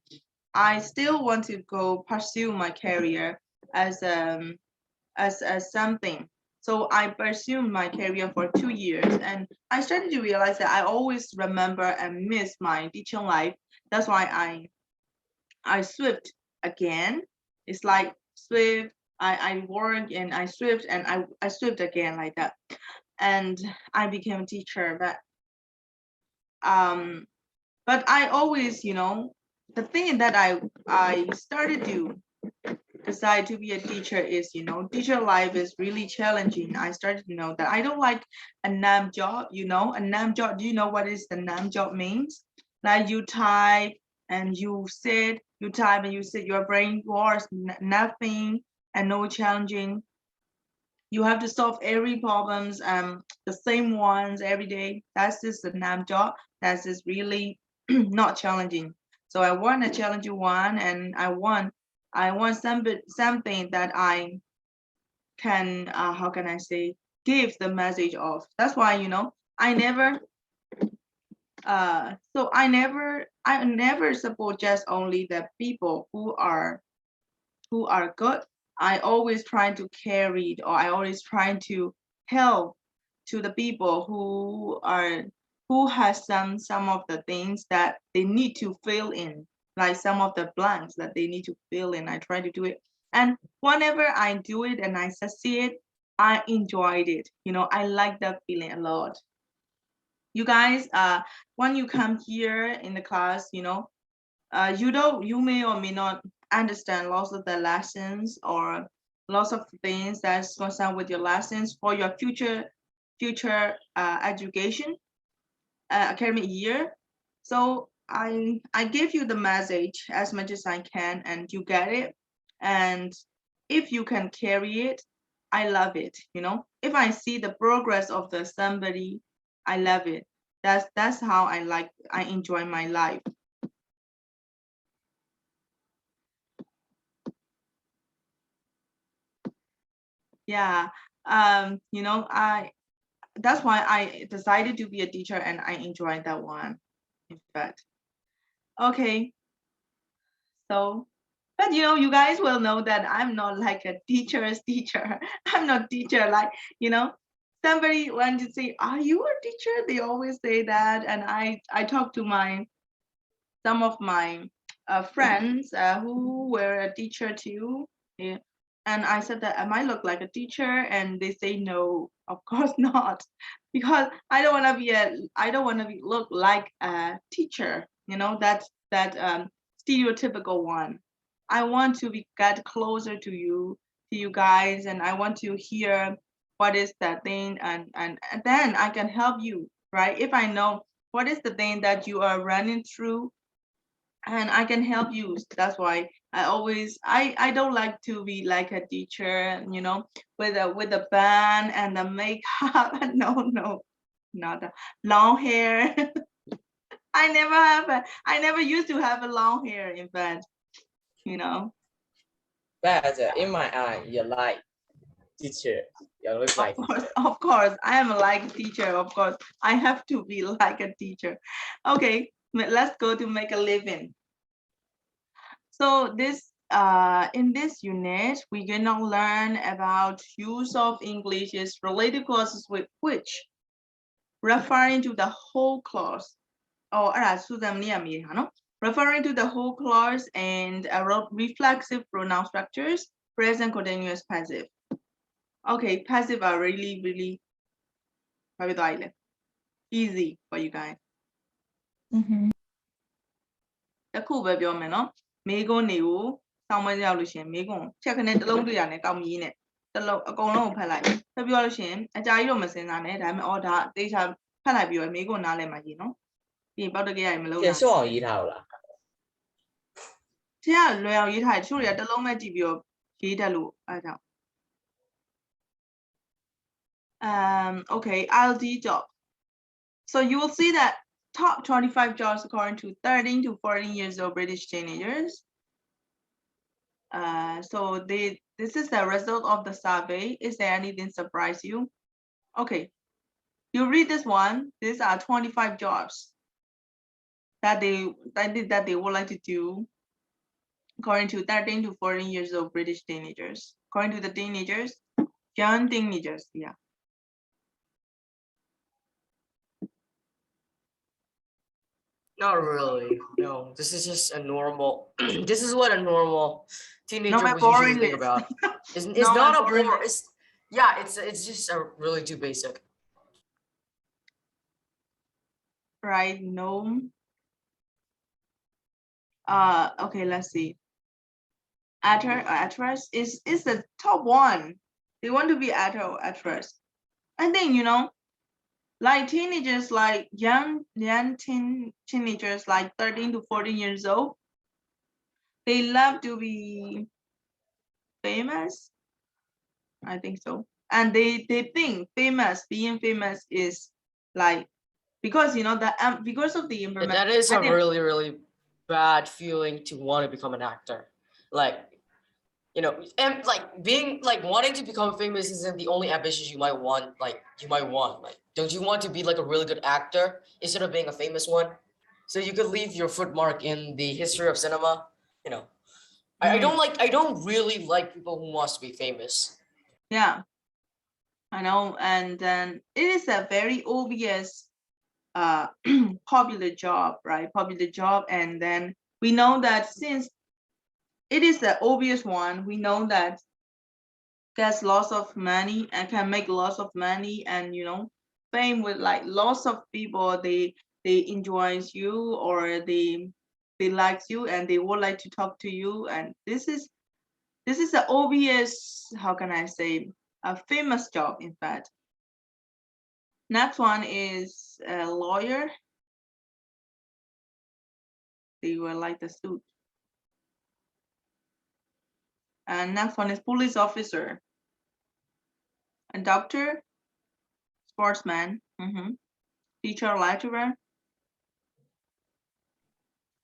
A: I still want to go pursue my career as something. So I pursued my career for 2 years, and I started to realize that I always remember and miss my teaching life. That's why I switched again. It's like swift. I work and I swift, and I swift again, like that. And I became a teacher, but I always, you know, the thing that I started to decide to be a teacher is, you know, teacher life is really challenging. I started to know that I don't like a NAM job, you know. A NAM job, do you know what is the NAM job means? Like you type and you sit, you type and you sit, your brain works nothing and no challenging. You have to solve every problems, the same ones every day. That's just the NAM job. That's just really not challenging. So I want a challenging one, and I want something that I can, how can I say, give the message of. That's why, you know, I never support just only the people who are good. I always try to carry, or I always try to help to the people who has some of the things that they need to fill in, like some of the blanks that they need to fill in. I try to do it, and whenever I do it and I succeed, I enjoyed it. You know, I like that feeling a lot. You guys, when you come here in the class, you know, you may or may not understand lots of the lessons or lots of things that's concerned with your lessons for your future education academic year. So I give you the message as much as I can, and you get it. And if you can carry it, I love it. You know, if I see the progress of the somebody, I love it. That's how I enjoy my life. Yeah, you know, that's why I decided to be a teacher, and I enjoyed that one, in fact. Okay, So, but you know, you guys will know that I'm not like a teacher's teacher. I'm not teacher, like, you know, somebody when to say, are you a teacher? They always say that. And I talk to some of my friends who were a teacher too. Yeah. And I said that, am I look like a teacher? And they say, no, of course not. Because I don't want to be look like a teacher, you know, that stereotypical one. I want to get closer to you guys, and I want to hear what is that thing, and then I can help you, right? If I know what is the thing that you are running through, and I can help you. That's why I don't like to be like a teacher, you know, with a band and the makeup. No, not a long hair. I never used to have a long hair, in fact, you know.
D: But in my eye, you're like teacher. You look like teacher.
A: Of course, I am like a teacher. Of course, I have to be like a teacher. Okay, let's go to make a living. So this in this unit, we're gonna learn about use of English is related clauses with which, referring to the whole clause. Oh, referring to the whole clause and reflexive pronoun structures, present continuous passive. Okay, passive are really easy for you guys. တခုပဲပြောမယ်နော်မေးခွန်းတွေကိုစောင့်မရောက်လို့ရှင်မေးခွန်းချက်ခနဲ့တစ်လုံးတွေ့ရတယ်တောက်မြည်နဲ့တစ်လုံးအကုန်လုံးကိုဖတ်လိုက်ဆက်ပြောလို့ရှင်အကြာကြီးတော့မစင်စားနဲ့ဒါပေမဲ့အော်ဒါအသေးချာဖတ်လိုက်ပြီးတော့မေးခွန်းနားလည်မှာကြီးနော်ပြီးရင်ပေါက်တကရရမလို့
D: ပြန်ရှော့အောင်ရေးထားလို့လား
A: ဆရာလွယ်အောင်ရေးထားတယ်တချို့တွေကတစ်လုံးပဲကြည့်ပြီးတော့ရေးတတ်လို့အဲဒါကြောင့်okay ILD job so you will see that top 25 jobs according to 13 to 14 years old British teenagers. So this is the result of the survey. Is there anything surprise you? Okay, you read this one. These are 25 jobs that they would like to do according to 13 to 14 years old British teenagers. According to the teenagers, young teenagers, yeah.
G: Not really. No, this is just a normal. This is what a normal teenager would usually think about. It's not a bore. It's just a really too basic.
A: Right? No. Okay. Let's see. Actress is the top one. They want to be actor or actress. I think you know. Like teenagers, like young teenagers, like 13 to 14 years old, they love to be famous. I think so. And they think being famous is like, because you know that because of the information.
G: That is a really bad feeling to want to become an actor. Like, you know, and like being like wanting to become famous isn't the only ambition you might want. Like don't you want to be like a really good actor instead of being a famous one? So you could leave your footmark in the history of cinema. You know, I don't really like people who wants to be famous.
A: Yeah, I know, and then it is a very obvious popular job, right? Popular job, and then we know that since it is the obvious one, we know that gets lots of money and can make lots of money, and you know, fame with like lots of people they enjoys you, or they likes you, and they would like to talk to you, and this is the obvious, how can I say, a famous job, in fact. Next one is a lawyer. They will like the suit. And next one is police officer. A doctor, sportsman, teacher, lecturer,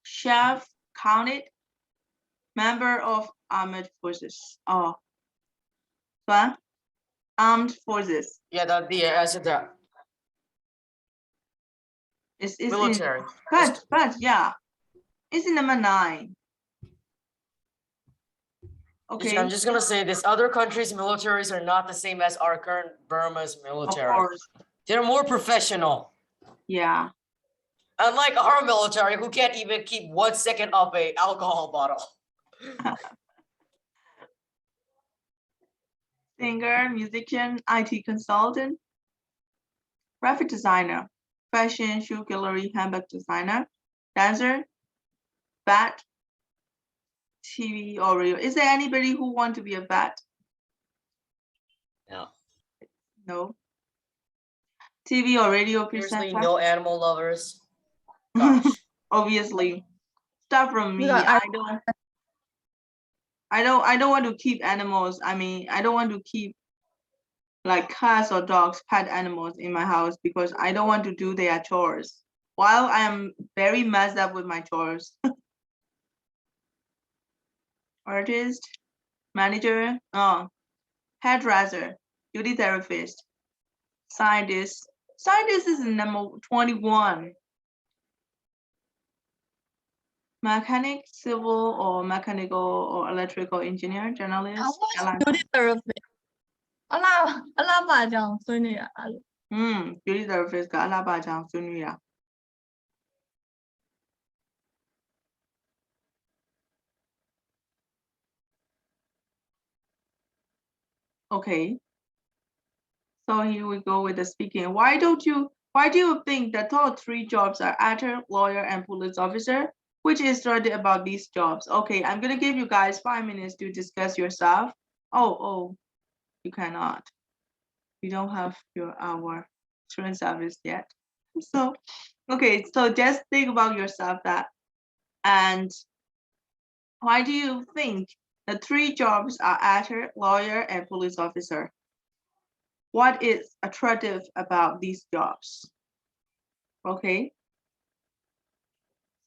A: chef, counted, member of armed forces. Oh, what? Armed forces.
G: Yeah, I said that.
A: It's
G: Military.
A: but yeah, it's in number 9. Okay.
G: I'm just gonna say this: other countries' militaries are not the same as our current Burma's
A: Of
G: military.
A: course.
G: They're more professional.
A: Yeah.
G: Unlike our military, who can't even keep 1 second of a alcohol bottle.
A: Singer, musician, IT consultant, graphic designer, fashion, shoe gallery, handbag designer, dancer, vet, TV or radio. Is there anybody who want to be a vet?
G: No.
A: No. TV or radio
G: Seriously,
A: presenter?
G: no animal lovers. Gosh.
A: Obviously. Stuff from me.
E: Because
A: I don't want to keep animals. I mean, I don't want to keep like cats or dogs, pet animals in my house because I don't want to do their chores. While I am very messed up with my chores. Artist, manager, hairdresser, beauty therapist, scientist. Scientist is number 21. Mechanic, civil or mechanical or electrical engineer, journalist, airline.
E: beauty therapist အလားပါကြောင်ဆွေးနွေးရအဲ့လို
A: beauty therapist ကအလှပကြောင်ဆွေးနွေးတာ Okay. So here we go with the speaking. Why do you think the top 3 jobs are actor, lawyer, and police officer? Which is studied about these jobs? Okay, I'm gonna give you guys 5 minutes to discuss yourself. Oh, you cannot. You don't have your hour student service yet. So, okay, so just think about yourself that. And why do you think the 3 jobs are actor, lawyer, and police officer? What is attractive about these jobs? Okay.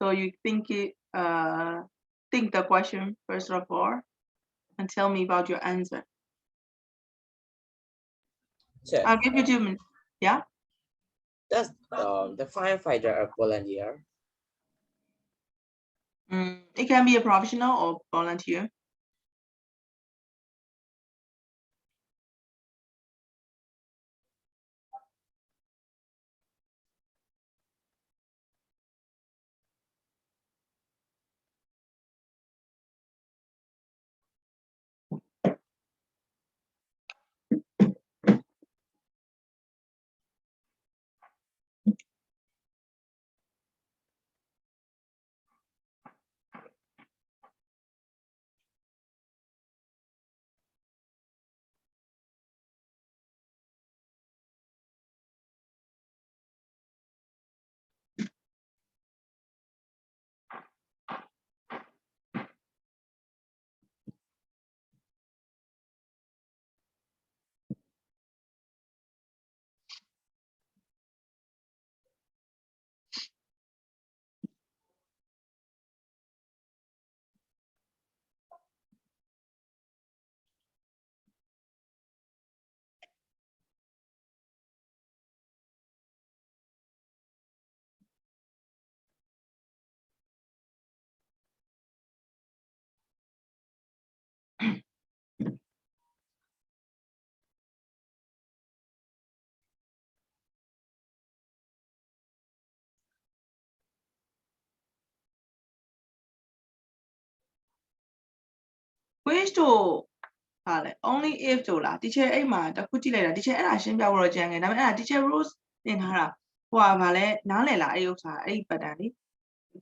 A: So you think the question first of all, and tell me about your answer.
D: Check.
A: I'll give you 2 minutes. Yeah.
D: Does the firefighter a volunteer?
A: It can be a professional or volunteer. Which to only if to la teacher အဲ့မှာတစ်ခုကြည့်လိုက်တာ teacher အဲ့ဒါရှင်းပြဖို့တော့ကြံငယ်ဒါပေမဲ့အဲ့ဒါ teacher rules သင်ထားတာဟိုဟာဗာလဲနားလည်လားအဲ့ဥစ္စာအဲ့ pattern လေ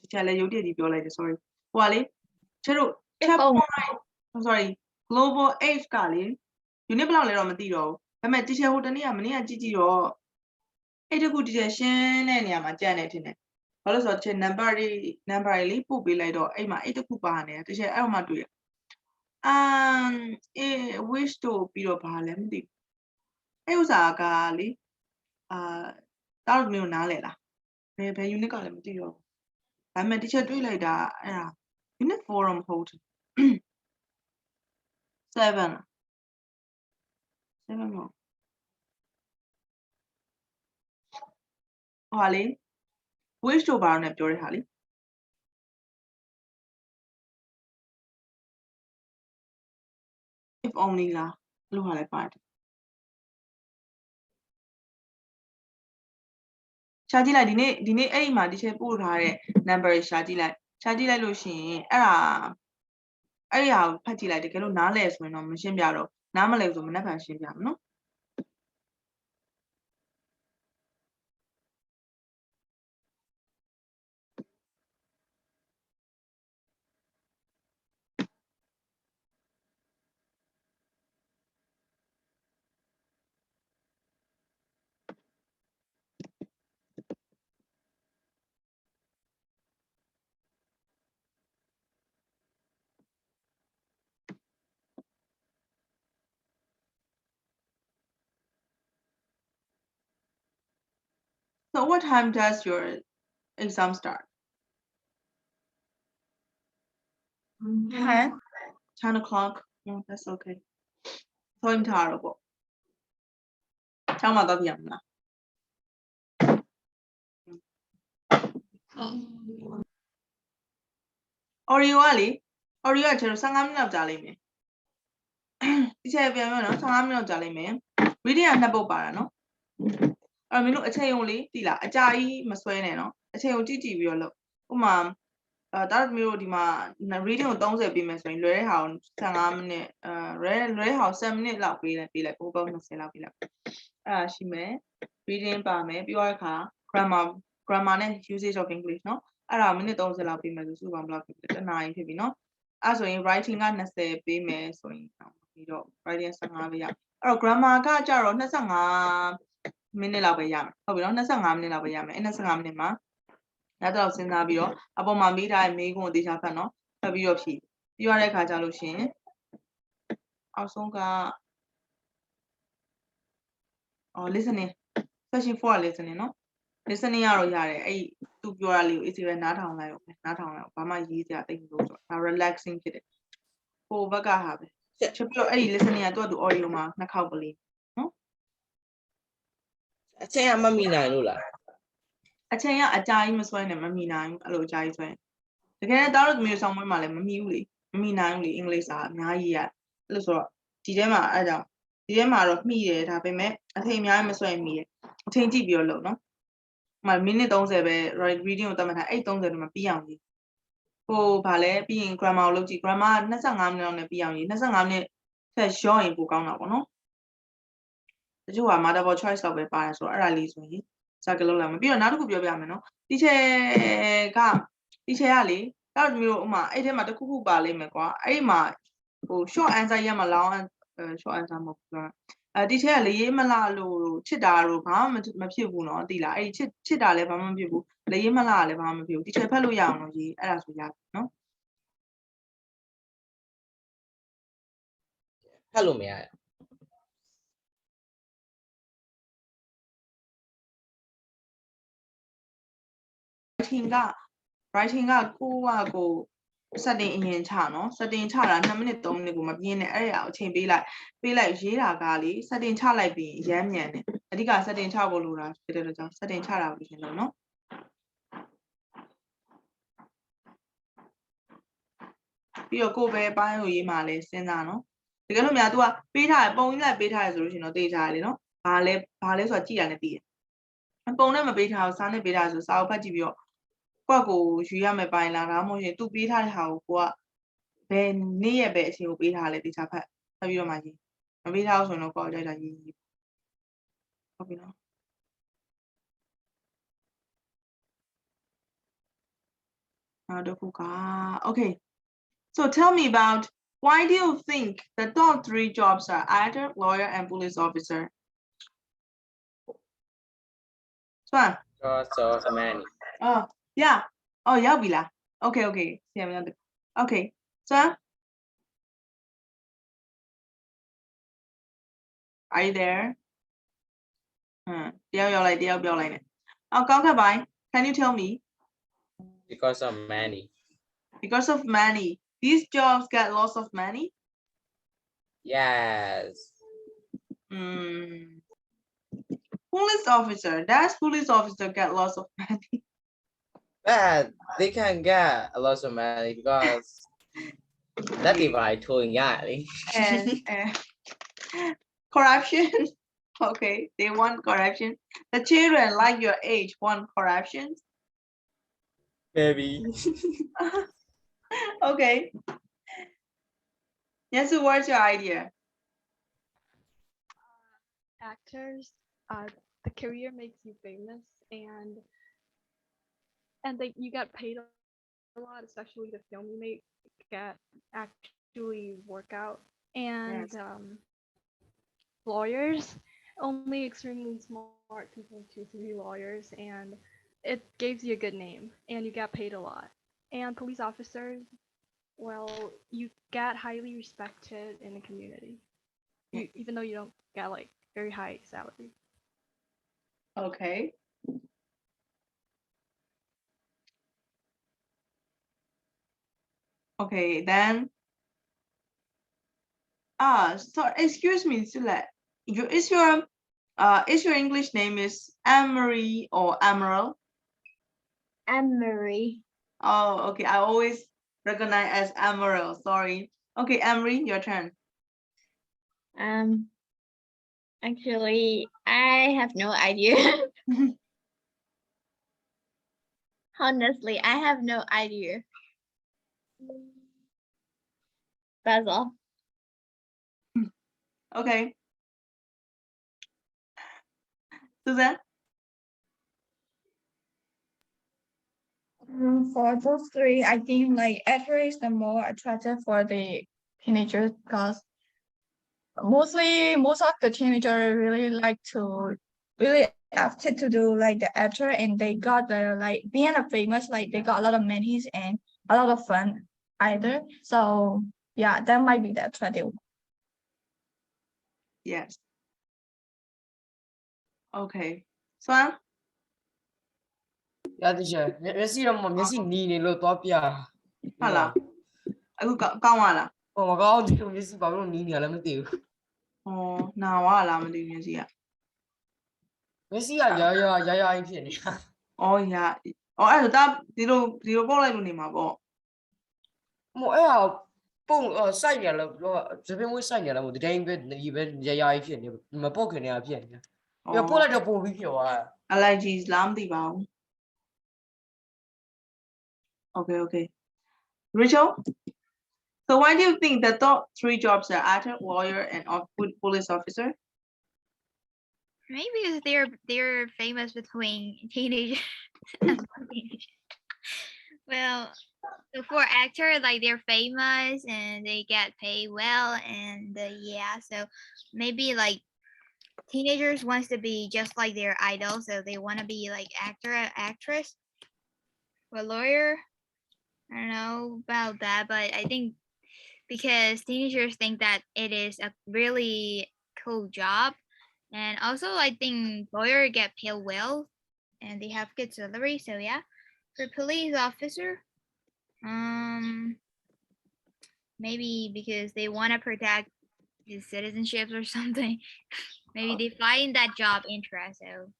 A: teacher လည်းရုပ်တရက်ကြီးပြောလိုက်တယ် sorry ဟိုဟာလေကျတို့ checkpoint I'm sorry global age ကလေ unit ဘယ်လောက်လဲတော့မသိတော့ဘူးဒါပေမဲ့ teacher ဟိုတနေ့ကမနေ့ကကြည့်တော့အဲ့တခု teacher ရှင်းတဲ့နေရာမှာကြံ့နေထင်တယ်ဘာလို့ဆိုတော့ teacher number တွေလေးပို့ပေးလိုက်တော့အဲ့မှာအဲ့တခုပါနေတယ် teacher အဲ့မှာတွေ့ရwish တို့ပြီးတော့ဘာလဲမသိဘူးအဲ့ဥစားကလေတောက်မျိုးနားလဲလားဘယ် unit ကလည်းမသိတော့ဘူးဒါပေမဲ့ teacher တွေးလိုက်တာအဲ့ဒါ unit 4တော့မဟုတ်ဘူး7မဟုတ်ဟာလေ wish တို့ဘာလို့လဲပြောတဲ့ဟာလေ if only လားလို့ဟာလည်းပါတယ်ရှာကြည့်လိုက်ဒီနေ့အဲ့ဒီမှာဒီချက်ပို့ထားတဲ့ number ရှာကြည့်လိုက်လို့ရှိရင်အဲ့ဒါကိုဖတ်ကြည့်လိုက်တကယ်လို့နားလဲဆိုရင်တော့မရှင်းပြတော့နားမလဲဆိုမနှက်ဖန်ရှင်းပြမယ်နော် So what time does your exam start? 10 o'clock. Oh, that's okay. So in terrible. Tell me about them. Oreo ကျတော့15မိနစ်လောက်ကြာလိမ့်မယ်ဒီချက်ပြန်ပြောနော်15မိနစ်လောက်ကြာလိမ့်မယ် reading ကနှစ်ပုတ်ပါတာနော်အဲ့မင်းတို့အချိန်ုံလေးတိလားအကြာကြီးမဆွဲနဲ့နော်အချိန်ကိုကြည့်ပြီးတော့လုပ်ဥပမာတားမျိုးတို့ဒီမှာ reading ကို30ပေးမယ်ဆိုရင်လွယ်တဲ့ဟာကို15မိနစ်လွယ်တဲ့ဟာကို7မိနစ်လောက်ပေးလိုက်ပို့ပေါင်း20လောက်ပေးလိုက်အဲ့ဒါရှိမယ် reading ပါမယ်ပြီးတော့အခါ grammar နဲ့ usage of English နော်အဲ့ဒါမိနစ်30လောက်ပေးမယ်ဆိုစုပေါင်းဘယ်လောက်ဖြစ်လဲတစ်နာရီဖြစ်ပြီနော်အဲ့ဆိုရင် writing က20ပေးမယ်ဆိုရင်ပြီးတော့ writing 15ပဲရအဲ့တော့ grammar ကကြတော့25မိနစ်လောက်ပဲရမယ်ဟုတ်ပြီနော်25မိနစ်လောက်ပဲရမယ်အဲ့25မိနစ်မှာနောက်တော့စဉ်းစားပြီးတော့အပေါ်မှာမေးထားတဲ့မေးခွန်းကိုတေချာဖတ်နော်ဖတ်ပြီးတော့ဖြည့်ပြီးရတဲ့အခါကျလို့ရှိရင်အောက်ဆုံးကlistening section 4 listening နော် listening ရတော့ရတယ်အဲ့သူပြောတာလေးကို easy ပဲနားထောင်လိုက်အောင်ဘာမှရေးစရာတိတ်မလို့ဆိုတော့ relaxing ဖြစ်တယ်ဟိုဘက်ကဟာပဲချက်ပြီးတော့အဲ့ဒီ listening ကသူ audio မှာနှစ်ခေါက်ပလေးနော်
D: အချိန်ကမမိနိုင်လို့လား
A: အချိန်ကအကြာကြီးမဆွဲနဲ့မမီနိုင်ဘူးအဲ့လိုအကြာကြီးဆွဲတကယ်တော့တို့မျိုးဆောင်ပွဲမှာလည်းမမီဘူးလေမမီနိုင်ဘူးလေအင်္ဂလိပ်စာအများကြီးရအဲ့လိုဆိုတော့ဒီထဲမှာအဲ့ကြောင့်ဒီထဲမှာတော့မှီတယ်ဒါပေမဲ့အချိန်အများကြီးမဆွဲရင်မှီတယ်အချိန်ကြည့်ပြီးတော့လုပ်နော်မိနစ်30ပဲ reading ကိုတတ်မှတ်ထားအဲ့30တော့မပြီးအောင်ကြီးဟိုဗာလဲပြီးရင် grammar ကိုလုပ်ကြည့် grammar 25မိနစ်လောက်နဲ့ပြီးအောင်ကြီး25မိနစ်ဆက်ရော့ရင်ပိုကောင်းတာပေါ့နော်တချို့က multiple choice လောက်ပဲပါတယ်ဆိုတော့အဲ့ဒါလေးဆိုရင်စကားလုံးလာမယ်ပြီးတော့နောက်တစ်ခုပြောပြမယ်နော်တီချယ်ကလေတော့မျိုးဥမာအဲ့ထဲမှာတစ်ခုခုပါလိမ့်မယ်ကွာအဲ့မှာဟို short answer ရမှာ long short answer မဟုတ်ဘူးတီချယ်ကလေရေးမလားလို့ချစ်တာတို့ဘာမှမဖြစ်ဘူးနော်သိလားအဲ့ချစ်တာလည်းဘာမှမဖြစ်ဘူးလေရေးမလားလည်းဘာမှမဖြစ်ဘူးတီချယ်ဖတ်လို့ရအောင်လို့ရေးအဲ့ဒါဆိုရပြီနော်
D: ဖတ်လို့မရရ
A: writing ကကို setting အရင်ချနော် setting ချတာ2မိနစ်3မိနစ်ကိုမပြင်းနဲ့အဲ့ဒါကိုအချိန်ပေးလိုက်ရေးတာကလေ setting ချလိုက်ပြီးရမ်းမြန်တယ်အဓိက setting ချဖို့လိုတာဖြစ်တဲ့အတွက်ကြောင့် setting ချတာကိုရှင်းလို့နော်ပြီးတော့ကိုယ်ပဲပိုင်းကိုရေးမှလဲစဉ်းစားနော်တကယ်လို့များ तू ကပေးထားတယ်ပုံကြီးလိုက်ပေးထားတယ်ဆိုလို့ရှိရင်တော့တေးထားတယ်လေနော်ဘာလဲဆိုတာကြည့်ရနေသိတယ်ပုံနဲ့မပေးထားဘူးစာနဲ့ပေးထားဆိုစာအုပ်ဖတ်ကြည့်ပြီးတော့ကိုယူရမယ်ပိုင်းလားဒါမှမဟုတ်ရင် तू ပေးထားတဲ့ဟာကိုကဘယ်နေ့ရက်ပဲအချိန်ကိုပေးထားလဲတေချာဖတ်ပြီးတော့မှရေးမပေးထားဘူးဆိုရင်တော့ကိုယ်ကြိုက်တာရေးဟုတ်ပြီနော်နောက်တစ်ခုက okay so tell me about why do you think the top 3 jobs are actor lawyer and police officer Swan
D: so many
A: oh yeah ohရောက်ပြီလား okay okay so are you there တယောက်ပြောလိုက်နဲ့အော်ကောင်းခက်ပိုင်း can you tell me
D: because of money
A: these jobs get lots of money
D: yes
A: police officer does police officer get lots of money
D: but they can get a lot of money because လက်တွေပါထိုးရင်ရလေ
A: and corruption. Okay, they want corruption. The children like your age want corruption.
D: maybe
A: Okay. Yes, what's your idea?
B: Actors, the career makes you famous, and you get paid a lot, especially the film you make get actually work out. And lawyers, only extremely smart people choose to be lawyers, and it gives you a good name, and you get paid a lot. And police officers, well, you get highly respected in the community, even though you don't get like very high salary.
A: Okay. Okay, then. So excuse me, Sule. Is your English name is Amory or Emerald?
C: Anne-Marie.
A: Oh, okay. I always recognize as Emerald. Sorry. Okay, Emery, your turn.
C: Actually, I have no idea. Honestly, I have no idea. That's all.
A: Okay. Suzanne?
E: For those three, I think like actor is the more attractive for the teenagers because most of the teenagers really like to really after to do like the actor and they got the like being a famous like they got a lot of money and a lot of fun either. So yeah, that might be the attractive.
A: Yes. Okay. Swan?
G: ရသည်ချက်မျက်စိတော့မျက်စိနီးနေလို့သွားပြ
A: ဟုတ်လား အခုကောင်းသွားလား
G: ဟိုမကောင်းဘူးမျက်စိဘာလို့နီးနေရလဲမသိဘူး
A: ဩနာသွားလားမသိဘူးမျက်စိက
G: မျက်စိကရာကြီးဖြစ်နေတာ
A: ဩညာဩအဲ့ဒါဒီလိုပုတ်လိုက်လို့နေမှာပေါ့
G: မို့အဲ့ဟာပုံစိုက်ရလဲသပင်းဝေးစိုက်ရလဲမို့တတိုင်းပဲဒီပဲရာကြီးဖြစ်နေမပုတ်ခင်နေရဖြစ်နေပြပုတ်လိုက်တော့ပုံပြီးဖြစ်သွား
A: allergies လားမသိပါဘူး Okay. Rachel? So why do you think the top 3 jobs are actor, lawyer, and police officer?
F: Maybe because they're famous between teenagers. Well, so for actor, like they're famous and they get paid well, and yeah, so maybe like teenagers wants to be just like their idol, so they want to be like actor, actress, or lawyer. I don't know about that, but I think because teenagers think that it is a really cool job, and also I think lawyer get paid well and they have good salary. So yeah, for police officer, maybe because they want to protect his citizenships or something. Maybe they find that job interest. So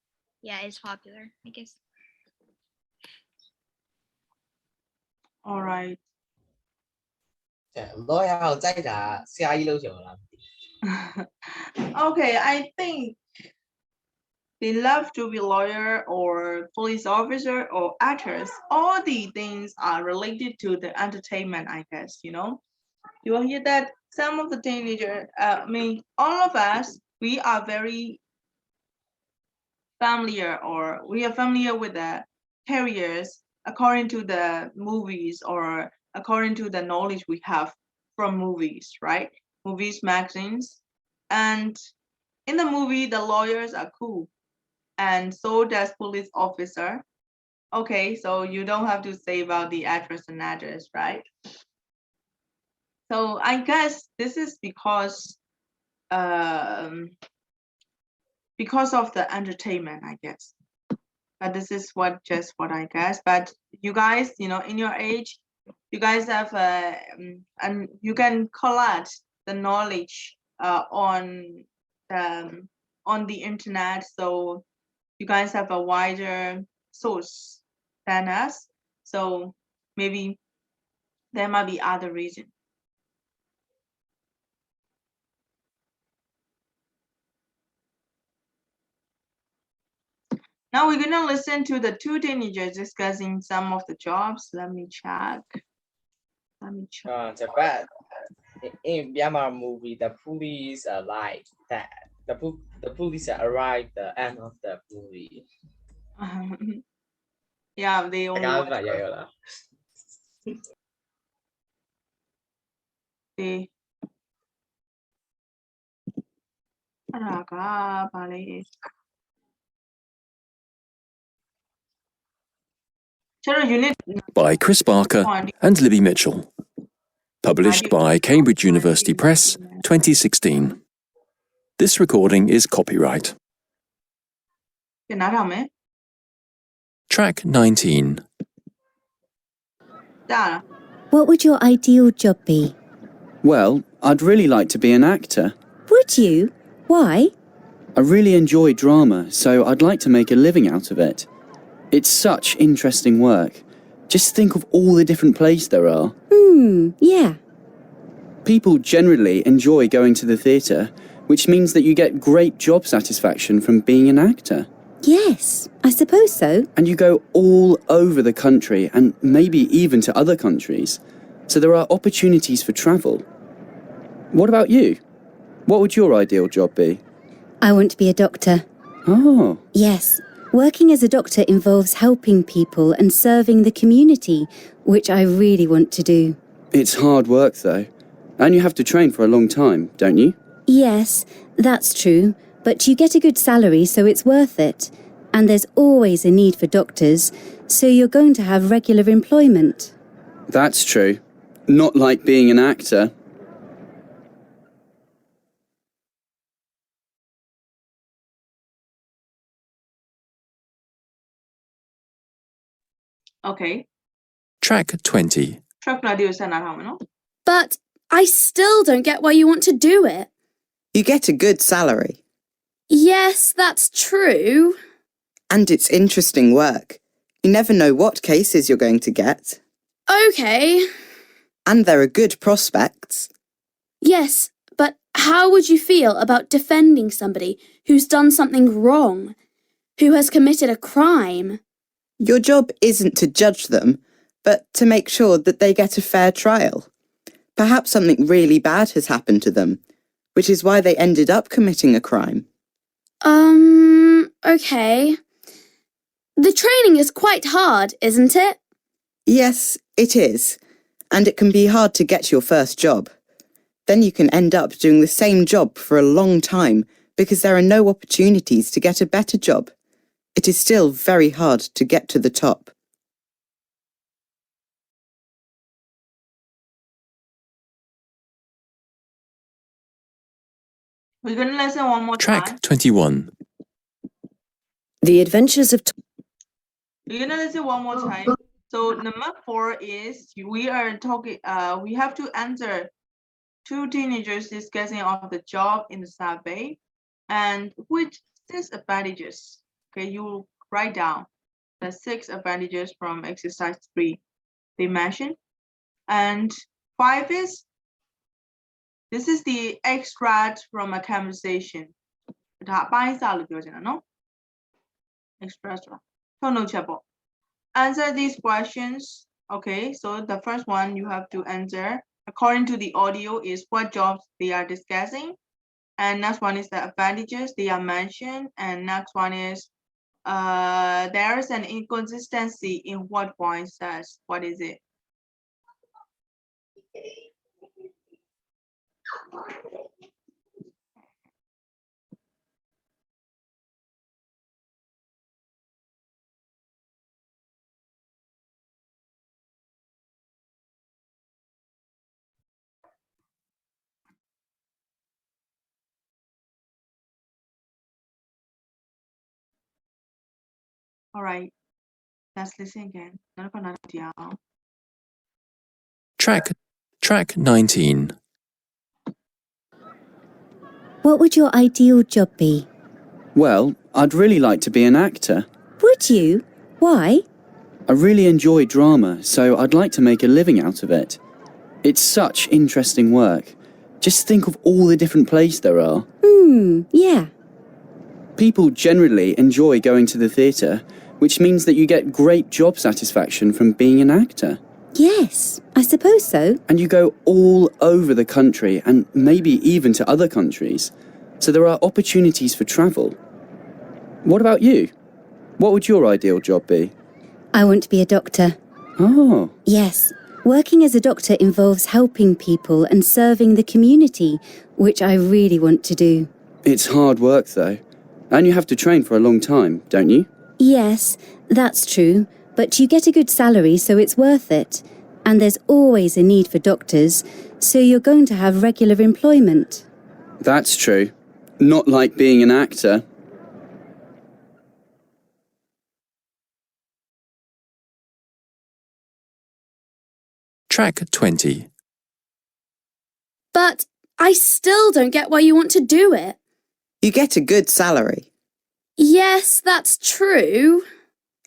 F: yeah, it's popular, I guess.
A: All right.
D: လောရအောင်ကြိုက်တာဆရာကြီးလို့ပြောလား
A: Okay, I think they love to be lawyer or police officer or actors. All the things are related to the entertainment, I guess, you know. You will hear that some of the teenagers, all of us, we are very familiar with the careers according to the movies or according to the knowledge we have from movies, right? Movies, magazines. And in the movie, the lawyers are cool. And so does police officer. Okay, so you don't have to say about the actress and actors, right? So I guess this is because of the entertainment, I guess. But this is just what I guess. But you guys, you know, in your age, you guys have and you can collect the knowledge on the internet. So you guys have a wider source than us. So maybe there might be other reasons. Now we're gonna listen to the two teenagers discussing some of the jobs. Let me check.
D: Japan. In Myanmar movie, the police are like that. The police arrive at the end of the movie.
A: Yeah, they only
D: Cái
A: watch
D: vậy rồi là.
A: they အဲ့ဒါကဘာလဲကျွန်တော် unit
H: by Chris Barker and Libby Mitchell. Published by Cambridge University Press, 2016. This recording is copyright.
A: နားထောင်မယ်
H: Track 19.
A: ကြားလား
I: What would your ideal job be?
J: Well, I'd really like to be an actor.
I: Would you? Why?
J: I really enjoy drama, so I'd like to make a living out of it. It's such interesting work. Just think of all the different plays there are.
I: Yeah.
J: People generally enjoy going to the theatre, which means that you get great job satisfaction from being an actor.
I: Yes, I suppose so.
J: And you go all over the country and maybe even to other countries. So there are opportunities for travel. What about you? What would your ideal job be?
I: I want to be a doctor.
J: Oh,
I: Yes. Working as a doctor involves helping people and serving the community, which I really want to do.
J: it's hard work though. And you have to train for a long time, don't you?
I: Yes, that's true, but you get a good salary, so it's worth it. And there's always a need for doctors, so you're going to have regular employment.
J: That's true. Not like being an actor.
A: Okay
H: Track 20.
A: track 20ကိုဆက်နားထောင်မယ်နော်
K: But I still don't get why you want to do it.
L: You get a good salary.
K: Yes, that's true.
L: And it's interesting work. You never know what cases you're going to get.
K: Okay.
L: And there are good prospects.
K: Yes, but how would you feel about defending somebody who's done something wrong, who has committed a crime?
L: Your job isn't to judge them, but to make sure that they get a fair trial. Perhaps something really bad has happened to them, which is why they ended up committing a crime.
K: Okay. The training is quite hard, isn't it?
L: Yes, it is. And it can be hard to get your first job. Then you can end up doing the same job for a long time because there are no opportunities to get a better job. It is still very hard to get to the top.
A: we're gonna listen one more time
H: Track 21.
I: The Adventures of
A: we're gonna listen one more time so number 4 is we are talking we have to answer two teenagers discussing of the job in the survey and which 6 advantages. Okay, you write down the 6 advantages from exercise 3 they mentioned. And 5 is this is the extract from a conversation. ဒါအပိုင်းစာလို့ပြောချင်တာနော် extract ဆိုတာထုတ်နှုတ်ချက်ပေါ့ answer these questions. Okay, so the first one you have to answer according to the audio is what jobs they are discussing, and next one is the advantages they are mentioned, and next one is there is an inconsistency in what point says. What is it? All right, let's listen again.
H: Track 19.
I: What would your ideal job be?
J: Well, I'd really like to be an actor.
I: Would you? Why?
J: I really enjoy drama, so I'd like to make a living out of it. It's such interesting work. Just think of all the different plays there are.
I: Yeah.
J: People generally enjoy going to the theatre, which means that you get great job satisfaction from being an actor.
I: Yes, I suppose so.
J: And you go all over the country and maybe even to other countries. So there are opportunities for travel. What about you? What would your ideal job be?
I: I want to be a doctor.
J: Oh.
I: Yes, working as a doctor involves helping people and serving the community, which I really want to do.
J: It's hard work though. And you have to train for a long time, don't you?
I: Yes, that's true, but you get a good salary, so it's worth it. And there's always a need for doctors, so you're going to have regular employment.
J: That's true. Not like being an actor.
H: Track 20.
K: But I still don't get why you want to do it.
L: You get a good salary.
K: Yes, that's true.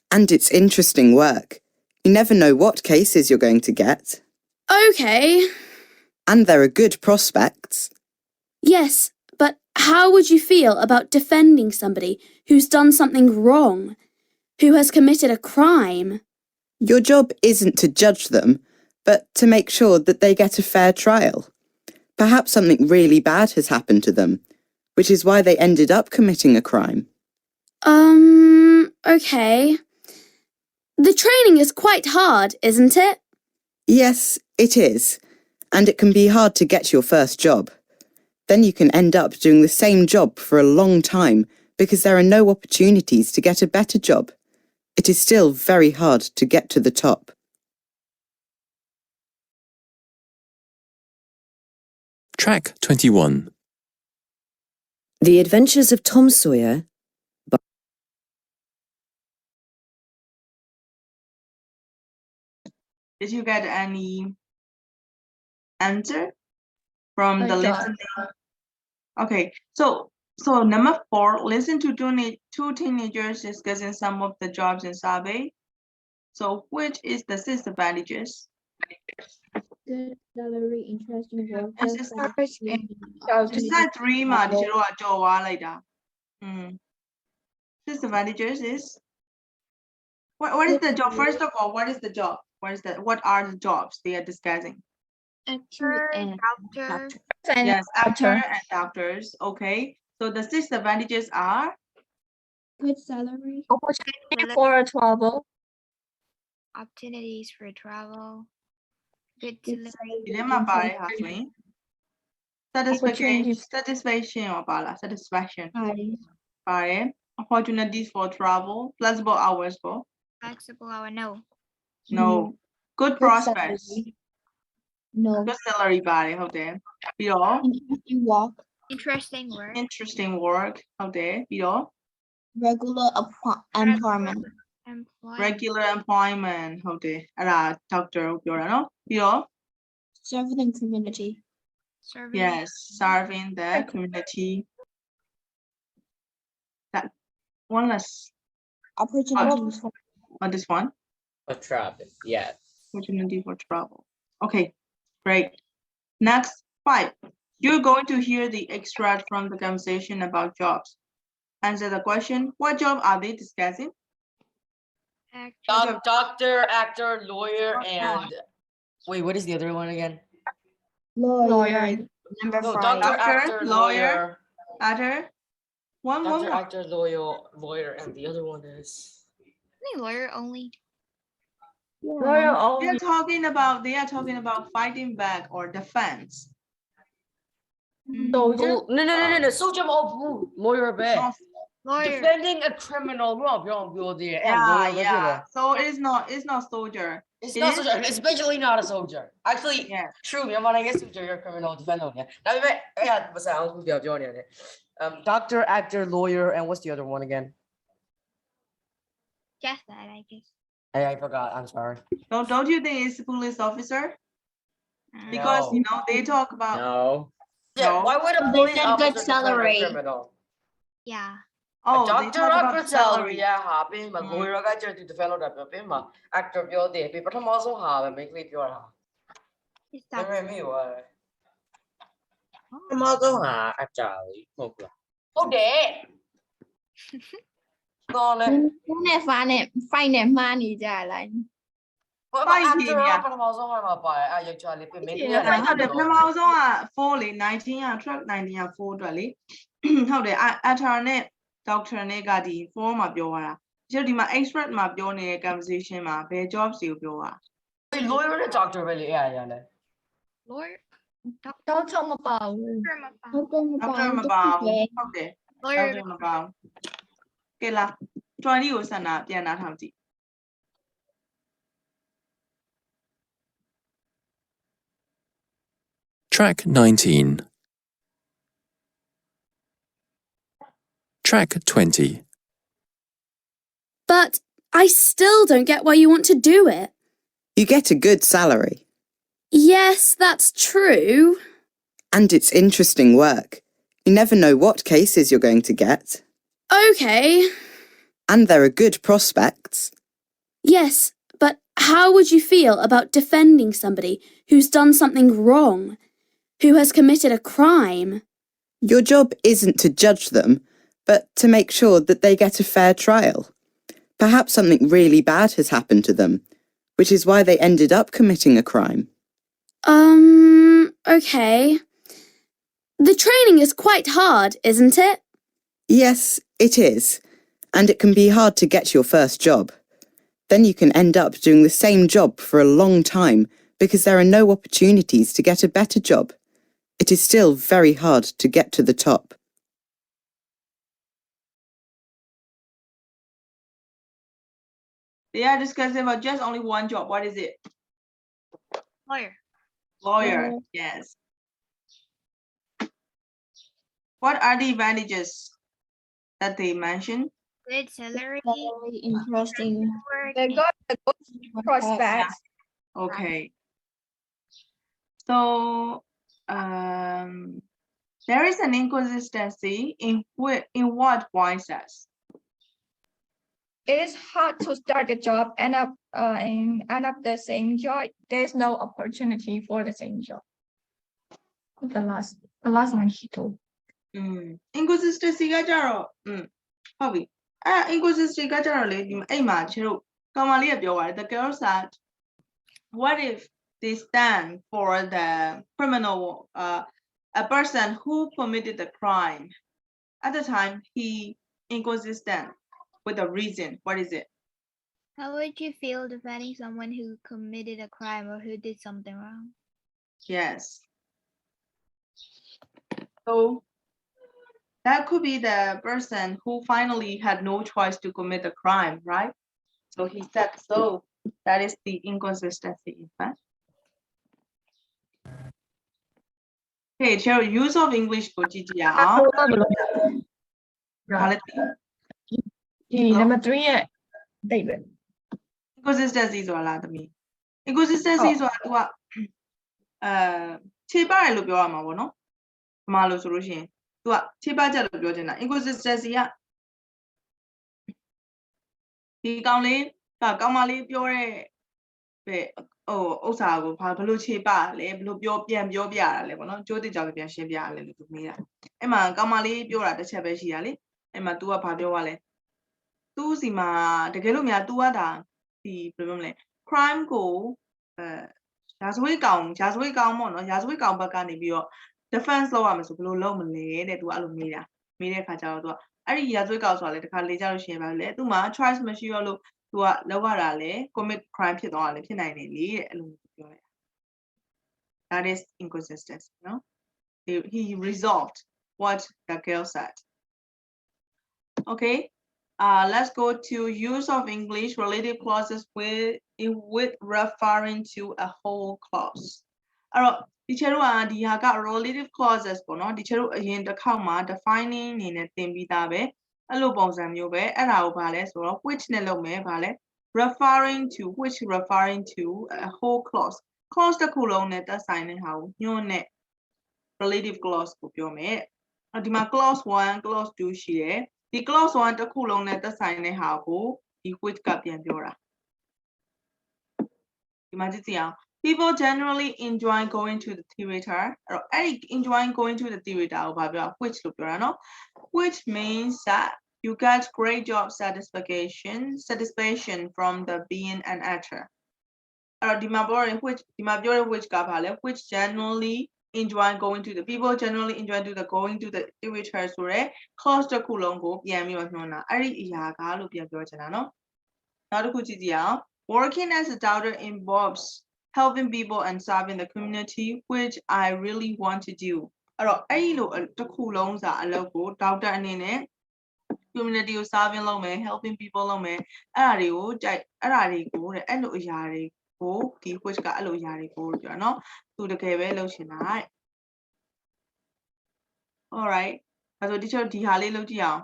L: And it's interesting work. You never know what cases you're going to get.
K: Okay.
L: And there are good prospects.
K: Yes, but how would you feel about defending somebody who's done something wrong, who has committed a crime?
L: Your job isn't to judge them, but to make sure that they get a fair trial. Perhaps something really bad has happened to them, which is why they ended up committing a crime.
K: Okay. The training is quite hard, isn't it?
L: Yes, it is. And it can be hard to get your first job. Then you can end up doing the same job for a long time because there are no opportunities to get a better job. It is still very hard to get to the top.
H: Track 21.
M: The Adventures of Tom Sawyer.
A: Did you get any answer from
E: I
A: the
E: got-
A: listening? Okay, so number 4, listen to two teenagers discussing some of the jobs in survey. So which is the disadvantages?
C: Good salary, interesting work.
A: Yes,
C: just
A: it's
C: satisfying
A: Is that 3 မှာဒီလိုကကြော်ဝါလိုက်တာ Disadvantages is what is the job? First of all, what is the job? What are the jobs they are discussing?
C: actor and
F: Doctor.
C: doctor.
A: Yes, actor and doctors. Okay. So the disadvantages are
C: Good salary.
E: Opportunity for travel.
F: Opportunities for travel. Good
C: Good
F: salary.
C: salary.
A: ဒီထဲမှာပါတယ်ဟာဆိုရင် satisfaction ရောပါလား satisfaction ပါတယ် opportunities for travel flexible hours ပေါ့
F: Flexible hour. No.
A: no good prospects
C: salary. No.
A: good salary ပါတယ်ဟုတ်တယ်ပြီးတော့
C: Interesting work.
F: Interesting work.
A: interesting work ဟုတ်တယ်ပြီးတော့
C: Regular employment.
A: regular employment ဟုတ်တယ်အဲ့ဒါ doctor ကိုပြောတာเนาะပြီးတော့
C: Serving the community.
F: Serving.
A: yes serving the community that one less
C: Opportunities for
A: on this one
D: For travel, yeah.
A: opportunity for travel. Okay, great. Next, 5. You're going to hear the extract from the conversation about jobs. Answer the question. What job are they discussing?
G: Doctor, actor, lawyer, and wait, what is the other one again?
C: lawyer. Number
G: No,
C: 5.
G: doctor, actor, lawyer.
A: Actor. One
G: Doctor,
A: more.
G: actor, lawyer, and the other one is.
F: Lawyer only.
E: Lawyer
A: They are talking about fighting back or defense.
E: soldier.
G: No. Soldier, lawyer, bad.
F: Lawyer.
G: Defending a criminal.
A: Yeah. So it's not soldier.
G: It's not soldier, especially not a soldier. Actually,
A: Yeah.
G: true. I guess soldier, you're a criminal defender. Doctor, actor, lawyer, and what's the other one again?
F: Just that, I guess.
G: I forgot. I'm sorry.
A: Don't you think it's police officer? Because
G: No.
A: they talk about
D: No.
G: Yeah,
A: No.
G: why would a
C: They
G: police
C: said
G: officer
C: good
G: defend a
C: salary.
G: criminal?
F: Yeah.
A: they
G: Doctor,
A: talk about
G: good salary. Yeah, happy. My lawyer got to defend that. Actor, your day. People come also have and make me pure.
F: It's doctor.
D: I'm also actor.
G: Oh, there. တော့လေ
E: နဲ့ fine နဲ့မှားနေကြလိုက်
G: ဘာမှ actor ပထမဆုံးမှာပါတယ်အဲ့ယောက်ျားလေးပြင်မင်း
A: ဟုတ်တယ်ပထမဆုံးက4လေ19က track 19က4အတွက်လေဟုတ်တယ် actor နဲ့ doctor နဲ့ကဒီ 4မှာပြောရတာကျတော့ဒီမှာ extract မှာပြောနေတဲ့ conversation မှာဘယ် jobs တွေကိုပြောတာ
G: lawyer နဲ့ doctor ပဲလေအဲ့အရာလေ
F: Lawyer.
E: တော့ချမပါဘူး
A: doctor မပါဘူးဟုတ်တယ်
F: Lawyer.
A: doctor မပါဘူးကဲလား20ကိုစနာပြန်နာထောင်ကြည့်
H: Track 19. Track 20.
K: But I still don't get why you want to do it.
L: You get a good salary.
K: Yes, that's true.
L: And it's interesting work. You never know what cases you're going to get.
K: Okay.
L: And there are good prospects.
K: Yes, but how would you feel about defending somebody who's done something wrong? Who has committed a crime?
L: Your job isn't to judge them, but to make sure that they get a fair trial. Perhaps something really bad has happened to them, which is why they ended up committing a crime.
K: Okay. The training is quite hard, isn't it?
L: Yes, it is. And it can be hard to get your first job. Then you can end up doing the same job for a long time because there are no opportunities to get a better job. It is still very hard to get to the top.
A: They are discussing about just only one job. What is it?
F: Lawyer.
A: Lawyer, yes. What are the advantages that they mentioned?
F: Good salary.
E: Very interesting.
F: Work.
E: They got a good prospects.
A: Okay. So, there is an inconsistency in what Y says.
E: It is hard to start a job and end up the same job. There's no opportunity for the same job. The last one he told.
A: Inconsistency ကကြတော့ဟုတ်ပြီအဲ့ inconsistency ကကြတော့လေဒီအဲ့မှာကျတို့ကောင်မလေးကပြောပါတယ် the girl said what if they stand for the criminal a person who committed the crime at the time he inconsistent with a reason. What is it?
F: How would you feel defending someone who committed a crime or who did something wrong?
A: Yes. So that could be the person who finally had no choice to commit the crime, right? So he said so. That is the inconsistency, in fact. Okay, Cheryl, use of English for GTR.
E: Number 3 ရဲ့ David.
A: Inconsistency ဆိုတာလားသမီး inconsistency ဆိုတာ तू ကခြေပါတယ်လို့ပြောရမှာပေါ့နော်။ဘာလို့ဆိုလို့ရှိရင် तू ကခြေပချက်လို့ပြောချင်တာ inconsistency ကဒီကောင်လေးကကောင်မလေးပြောတဲ့ဥစ္စာကိုဘာလို့ခြေပလဲဘလို့ပြန်ပြောပြရတာလဲပေါ့နော်။ကျိုးတိကြောင်ပြန်ရှင်းပြရလဲလို့ तू မေးတာ။အဲ့မှာကောင်မလေးပြောတာတစ်ချက်ပဲရှိတာလေ။အဲ့မှာ तू ကဘာပြောရလဲ။ तू စီမှာတကယ်လို့များ तू ကဒါဒီဘယ်လိုပြောမလဲ crime ကိုရာဇဝတ်ကောင်ပေါ့နော်ရာဇဝတ်ကောင်ဘက်ကနေပြီးတော့ defense လုပ်ရမယ်ဆိုဘယ်လိုလုပ်မလဲတဲ့ तू အဲ့လိုမေးတဲ့ခါကျတော့ तू အဲ့ဒီရာဇဝတ်ကောင်ဆိုတာလေတခါလေကြလို့ရှိရင်ပါလေ तू မှာ choice မရှိတော့လို့ तू ကလောက်ရတာလေ commit crime ဖြစ်သွားတာလေဖြစ်နိုင်တယ်လေတဲ့အဲ့လိုပြောလိုက် That is inconsistency, no? He resolved what the girl said. Okay. Let's go to use of English relative clauses with referring to a whole clause. အဲ့တော့ဒီချက်တို့ကဒီဟာက relative clauses ပေါ့နော်ဒီချက်တို့အရင်တစ်ခေါက်မှာ defining အနေနဲ့သင်ပြီးသားပဲအဲ့လိုပုံစံမျိုးပဲအဲ့ဒါကိုဗာလဲဆိုတော့ which နဲ့လုပ်မယ်ဗာလဲ referring to which referring to a whole clause တစ်ခုလုံးနဲ့သက်ဆိုင်တဲ့ဟာကိုညွှန်းတဲ့ relative clause ကိုပြောမယ်ဒီမှာ clause 1 clause 2ရှိတယ်ဒီ clause 1တစ်ခုလုံးနဲ့သက်ဆိုင်တဲ့ဟာကိုဒီ which ကပြန်ပြောတာဒီမှာကြည့်အောင် people generally enjoy going to the theater အဲ့ enjoy going to the theater ကိုဘာပြော which လို့ပြောတာเนาะ which means that you get great job satisfaction from the being an actor. Which which generally enjoy going to the people generally enjoy going to the theater ဆိုရဲ cost တစ်ခုလုံးကိုပြန်ပြီးတော့ညွှန်းတာအဲ့ဒီအရာကလို့ပြန်ပြောချင်တာเนาะနောက်တစ်ခုကြည့်ကြည့်အောင် working as a doctor involves helping people and serving the community which I really want to do အဲ့တော့အဲ့ဒီလိုတစ်ခုလုံးစာအလုပ်ကို doctor အနေနဲ့ community ကို serving လုပ်မယ် helping people လုပ်မယ်အဲ့ဒါတွေကိုအဲ့လိုအရာတွေကိုဒီ which ကအဲ့လိုအရာတွေကိုပြောเนาะသူတကယ်ပဲလုပ်ချင်တာတဲ့ all right ဒါဆိုဒီချက်ဒီဟာလေးလုပ်ကြည့်အောင်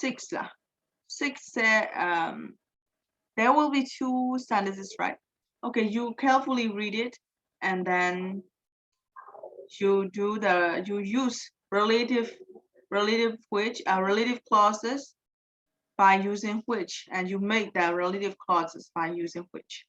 A: 6 လား 6 said there will be 2 sentences right okay you carefully read it and then you use relative clauses by using which and you make the relative clauses by using which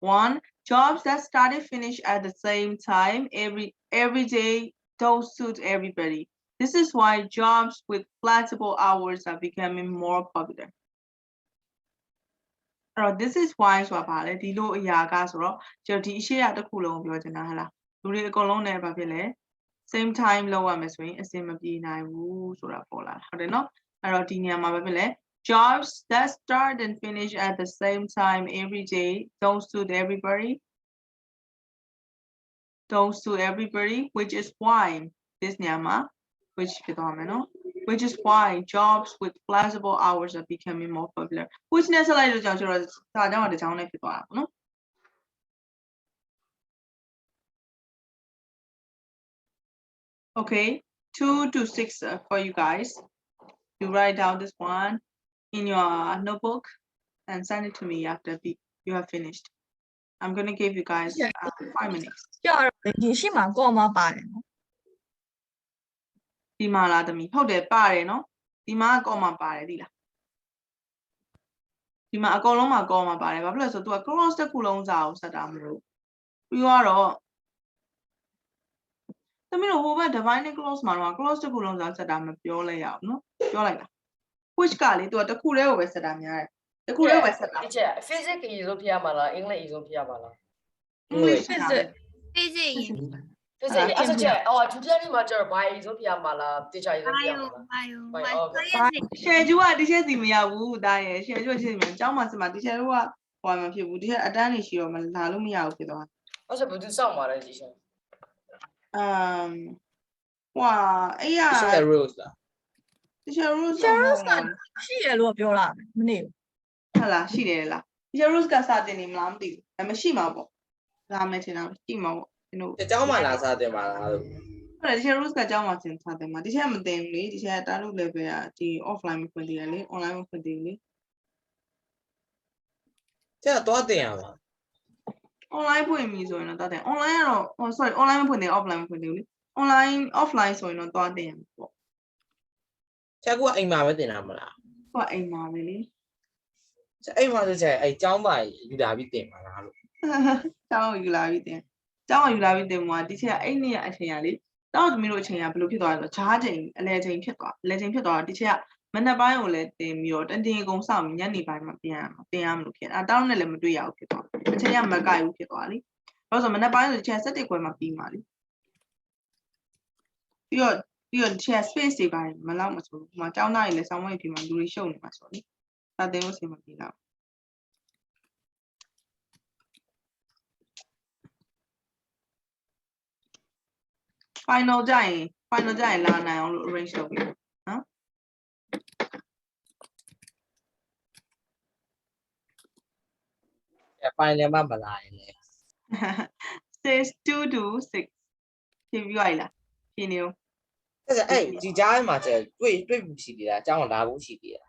A: 1 jobs that start and finish at the same time every day don't suit everybody. This is why jobs with flexible hours are becoming more popular. This is why ဆိုတာပါလေဒီလိုအရာကဆိုတော့ကျွန်တော်ဒီအရှိရတစ်ခုလုံးပြောချင်တာဟလားလူတွေအကုန်လုံးနဲ့ဘာဖြစ်လဲ same time လောက်ရမယ်ဆိုရင်အဆင်မပြေနိုင်ဘူးဆိုတာပေါ်လာဟုတ်တယ်နော်အဲ့တော့ဒီနေရာမှာဘာဖြစ်လဲ jobs that start and finish at the same time every day don't suit everybody which is why this နေရာမှာ which ဖြစ်သွားမယ်နော် which is why jobs with flexible hours are becoming more popular which နဲ့ဆက်လိုက်လို့ကြောင့်ကျွန်တော်စာကြောင်းကတစ်ကြောင်းနဲ့ဖြစ်သွားတာပေါ့နော် okay 2 to 6 for you guys you write down this one in your notebook and send it to me after you have finished I'm going to give you guys 5 minutes
E: ကြာဒီရှိမှာကောမပါတယ်နော်
A: ဒီမှာလားသမီးဟုတ်တယ်ပါတယ်နော်ဒီမှာကောမှာပါတယ်ဒီလားဒီမှာအကုန်လုံးမှာကောမှာပါတယ်ဘာဖြစ်လဲဆိုတော့ तू က cross တစ်ခုလုံးစာကိုစက်တာမလို့ပြီးတော့သမီးတို့ဟိုဘက် divine clause မှာတော့ clause တစ်ခုလုံးစာစက်တာမပြောလဲရအောင်နော်ပြောလိုက်တာ which ကလေ तू ကတစ်ခုတည်းကိုပဲစက်တာများတယ်တစ်ခုတည်းကိုပဲစက်တာ
G: ဒီချက် physics အရင်ဆုံးဖြစ်ရမှာလားအင်္ဂလိပ်အရင်ဆုံးဖြစ်ရမှာလား
A: English
E: physics
G: အဲ့ဒါချက်အော်ဒုတိယနေ့မှာကျတော့ဘာအရင်ဆုံးဖြစ်ရမှာလားတေချာအရင်ဆုံးဖြစ်ရမှာလား
A: ရှယ်ကျူကဒီချက်စီမရဘူးတားရယ်ရှယ်ကျူကချက်စီမရအကြောင်းမှစမှာဒီချက်တို့ကဟိုမှာဖြစ်ဘူးဒီချက်အတန်းနေရှိတော့မလာလို့မရဘူးဖြစ်သွား
G: အဲ့ဆိုဘယ်သူစောင့်မှာလဲဒီချက်
A: ဟွာအဲ့ရ
D: ဒီချက် rules လား
A: ဒီချက် rules
E: ရှိရလို့ပြောလာမနေဘူး
A: ဟုတ်လားရှိတယ်လားဒီချက် rules ကစာတင်နေမလားမသိဘူးဒါပေမဲ့ရှိမှာပေါ့လာမယ်ထင်တာရှိမှာပေါ့ကျွန်တော်
D: အကြောင်းမှလာစားတင်ပါလားလို့
A: ဟုတ်တယ်ဒီချက် rules ကအကြောင်းမှသင်ထားတယ်မှာဒီချက်မတင်ဘူးလေဒီချက်ကတားလို့ level ကဒီ offline မဖွင့်သေးရလေ online မဖွင့်သေးဘူးလေ
D: ကျတော့တင်ရမှာ
A: online ဖွင့်ပြီဆိုရင်တော့တားတယ် online ကတော့ sorry online မဖွင့်သေး offline မဖွင့်သေးဘူးလေ offline ဆိုရင်တော့သွားတင်ရမှာပေါ့
D: ကျကအိမ်မှာပဲတင်တာမလား
A: ဟိုအိမ်မှာပဲလေ
D: ကျအိမ်မှာဆိုချက်အဲ့ကျောင်းပါယူလာပြီးတင်ပါလားလို့
A: ကျောင်းယူလာပြီးတင်မှာဒီချက်အဲ့နေ့အချိန်ကလေတော့သမီးတို့အချိန်ကဘယ်လိုဖြစ်သွားလဲဆိုတော့ဂျားချိန်အလဲချိန်ဖြစ်သွားဒီချက်ကမနက်ပိုင်းကိုလည်းတင်ပြီးတော့တတင်အကုန်စောင့်ညနေပိုင်းမှာတင်ရမလို့ဖြစ်တာတောင်းနဲ့လည်းမတွေ့ရဘူးဖြစ်သွားအချိန်ကမကိုက်ဘူးဖြစ်သွားလေဘာလို့ဆိုမနက်ပိုင်းဆိုဒီချက်7ခွဲမှာပြီးမှာလေပြီးတော့ဒီချက် space တွေပိုင်းမလောက်မဆိုဘူးဒီမှာကျောင်းသားတွေလည်းစောင်းဝဲပြီးမှလူတွေရှုပ်နေမှာဆိုလေဒါတင်လို့အဆင်မပြေတော့ final ကြရင်လာနိုင်အောင်လို့ arrange လုပ်ပြီးနော်
D: final မှာမလာရင်လေ
A: 6 2 to 6ဖြေပြီးရလားဖြေနေဦး
D: အဲ့ဒီကြားမှာကျတွေ့ဘူးရှိသေးတာအကြောင်းလာဘူးရှိသေးတာ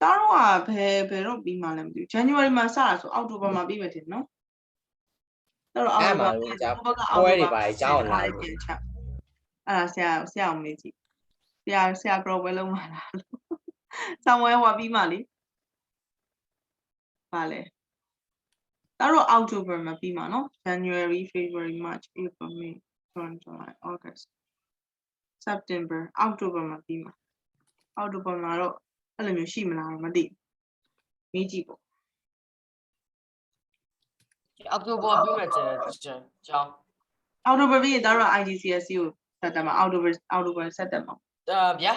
A: တားတော့ဘယ်တော့ပြီးမှလည်းမသိဘူး January မှာစတာဆို October မှာပြီးမယ်ထင်နော်တော့အောက်မှာပွဲတွေပါအကြောင်းလာတယ်အဲ့ဒါဆရာအောင်မေးကြည့်ဆရာ group ပဲလုံးမှာလားဆောင်းဝဲဟောပြီးမှလေပါလေတော့ October မှာပြီးမှာနော် January February March April May June July August September October မှာပြီးမှာ အောက်တိုဘာမှာတော့အဲ့လိုမျိုးရှိမလားမသိမေးကြည့်ပေါ့
G: အောက်တိုဘာပြီးမှတင်တယ်ကျောင်း
A: အောက်တိုဘာပြီးရင်တို့ iGCSE ကိုဆက်တက်မှာအောက်တိုဘာဆက်တက်မှာ
G: ဗျာ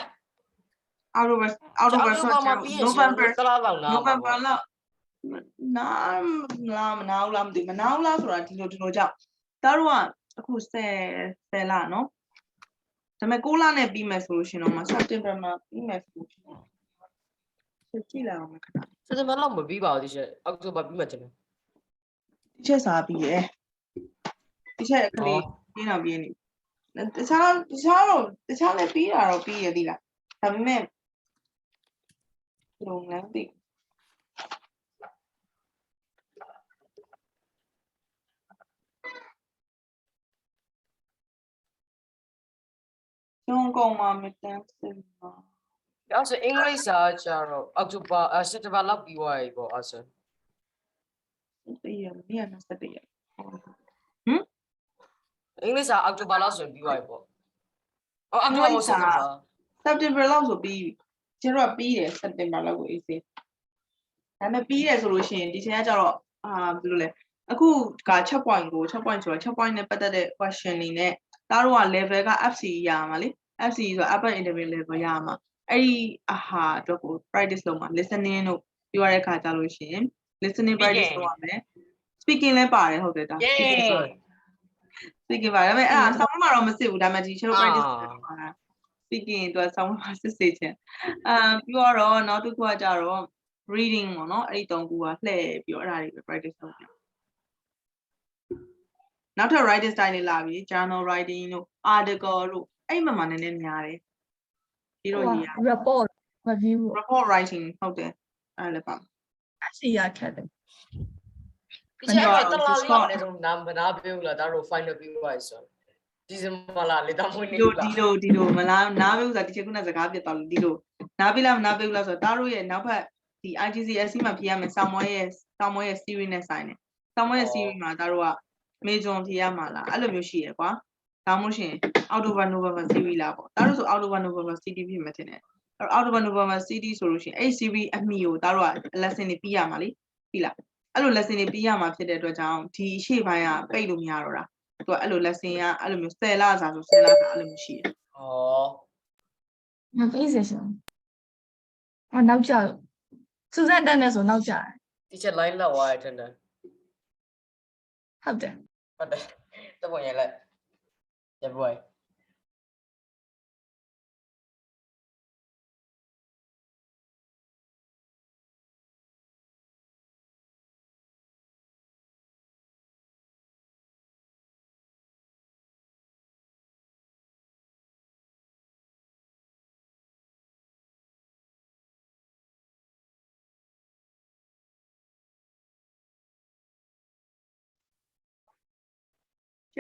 A: အောက်တိုဘာဆိုတော့ November
G: တလားလောက်နားမှာ
A: November လောက်နားမနာဘူးလားမသိမနာဘူးလားဆိုတာဒီလိုကြောက်တို့ကအခု10လနော်ဒါပေမဲ့6လနဲ့ပြီးမယ်ဆိုလို့ရှင်တော့မှာ September မှာပြီးမယ်ဆိုလို့ရှင်ကြည့်လိုက်အောင်ခဏ
G: စက်တင်ဘာလောက်မပြီးပါဘူးဒီချက်အောက်တိုဘာပြီးမှတင်တယ်
A: ဒီချက်စာပြီးရယ်ဒီချက်ကလေးပြင်းတော့ပြင်းနေတခြားလည်းပြီးတာတော့ပြီးရသေးလားဒါပေမဲ့လုံးလည်းသိကျောင်းကောင်မှာမတန်းစင်ပါ
G: အဲ့ဆိုအင်္ဂလိပ်စာကျတော့အောက်တိုဘာစက်တင်ဘာလောက်ပြီးသွားပြီပေါ့အဲ့ဆို
A: တရမြင်နေစတဲ့ရ
G: အင်္ဂလိပ်စာအောက်တိုဘာလောက်ဆိုပြီးသွားပြီပေါ့အောက်တိုဘာမစက်တင်ဘာ
A: September လောက်ဆိုပြီးကျတော့ပြီးတယ် September လောက်ကိုအေးစေးဒါပေမဲ့ပြီးတယ်ဆိုလို့ရှိရင်ဒီချိန်ကကျတော့ဘယ်လိုလဲအခုက6 point ကို6 point ဆိုတော့6 point နဲ့ပတ်သက်တဲ့ question တွေနဲ့ဒါတို့က level က FCE ရမှာလေ FCE ဆို upper intermediate level ရမှာအဲ့ဒီအတွက်ကို practice လုပ်မှာ listening တို့ပြောရတဲ့ခါကျလို့ရှိရင် listening practice လုပ်ရမယ် speaking လည်းပါတယ်ဟုတ်တယ်ဒါ speaking ပါတယ်ဒါပေမဲ့ဆောင်းမှာတော့မစစ်ဘူးဒါပေမဲ့ဒီ show practice လုပ်ပါ speaking အတွက်ဆောင်းမှာစစ်စေချင်ပြောတော့နောက်တစ်ခုကကြတော့ reading ပေါ့နော်အဲ့ဒီ3ခုကလှည့်ပြီးတော့အဲ့ဒါတွေ practice လုပ်ရအောင်နောက်ထပ် writing style တွေလာပြီ journal writing တို့ article တို့အဲ့မှာနည်းနည်းများတယ်ပြီးတော့ရေးရ
E: report review
A: report writing ဟုတ်တယ်အဲ့လည်းပါ
E: actually ရခက်တယ်
G: ဒီချက်ပဲတလားလောက်နေဆုံးနားပြောလာဒါတို့ final ပြီးသွားပြီဆိုဒီစမလာလေတော့မွေးနေဘူးလား
A: ဒီလိုမလားနားပြောဆိုတာဒီချက်ခုနစကားပြတော့ဒီလိုနားပြလားမနားပြဘူးလားဆိုတော့ဒါတို့ရဲ့နောက်ဖက်ဒီ iGCSE မှာဖြေရမယ်ဆောင်းမွေးရဲ့ series နဲ့ဆိုင်တယ်ဆောင်းမွေးရဲ့ series မှာဒါတို့ကမေဂျွန်ဖြေရမှာလားအဲ့လိုမျိုးရှိရယ်ကွာဒါမှမဟုတ်ရှင်အောက်တိုဘာနိုဝင်ဘာ series လားပေါ့ဒါတို့ဆိုအောက်တိုဘာနိုဝင်ဘာ CD ဖြစ်မှာတင်တယ်အဲ့အောက်တိုဘာနိုဝင်ဘာ CD ဆိုလို့ရှင်အဲ့ series အမီကိုဒါတို့က lesson တွေပြီးရမှာလေပြီလားအဲ့လို lesson တွေပြီးရမှာဖြစ်တဲ့အတွက်ကြောင့်ဒီရှေ့ပိုင်းကပိတ်လို့မရတော့တာသူကအဲ့လို lesson ကအဲ့လိုမျိုး10လစာဆို10လစာအဲ့လိုမျိုးရှိတယ်
E: မပေးစေရှင်နောက်ကျစူဇန်တက်နေဆိုနောက်ကျတယ်
G: ဒီချက် line လောက်သွားတယ်ထင်တယ်
E: ဟုတ်တယ်
G: တော့ဝင်ရလိုက်ရပွား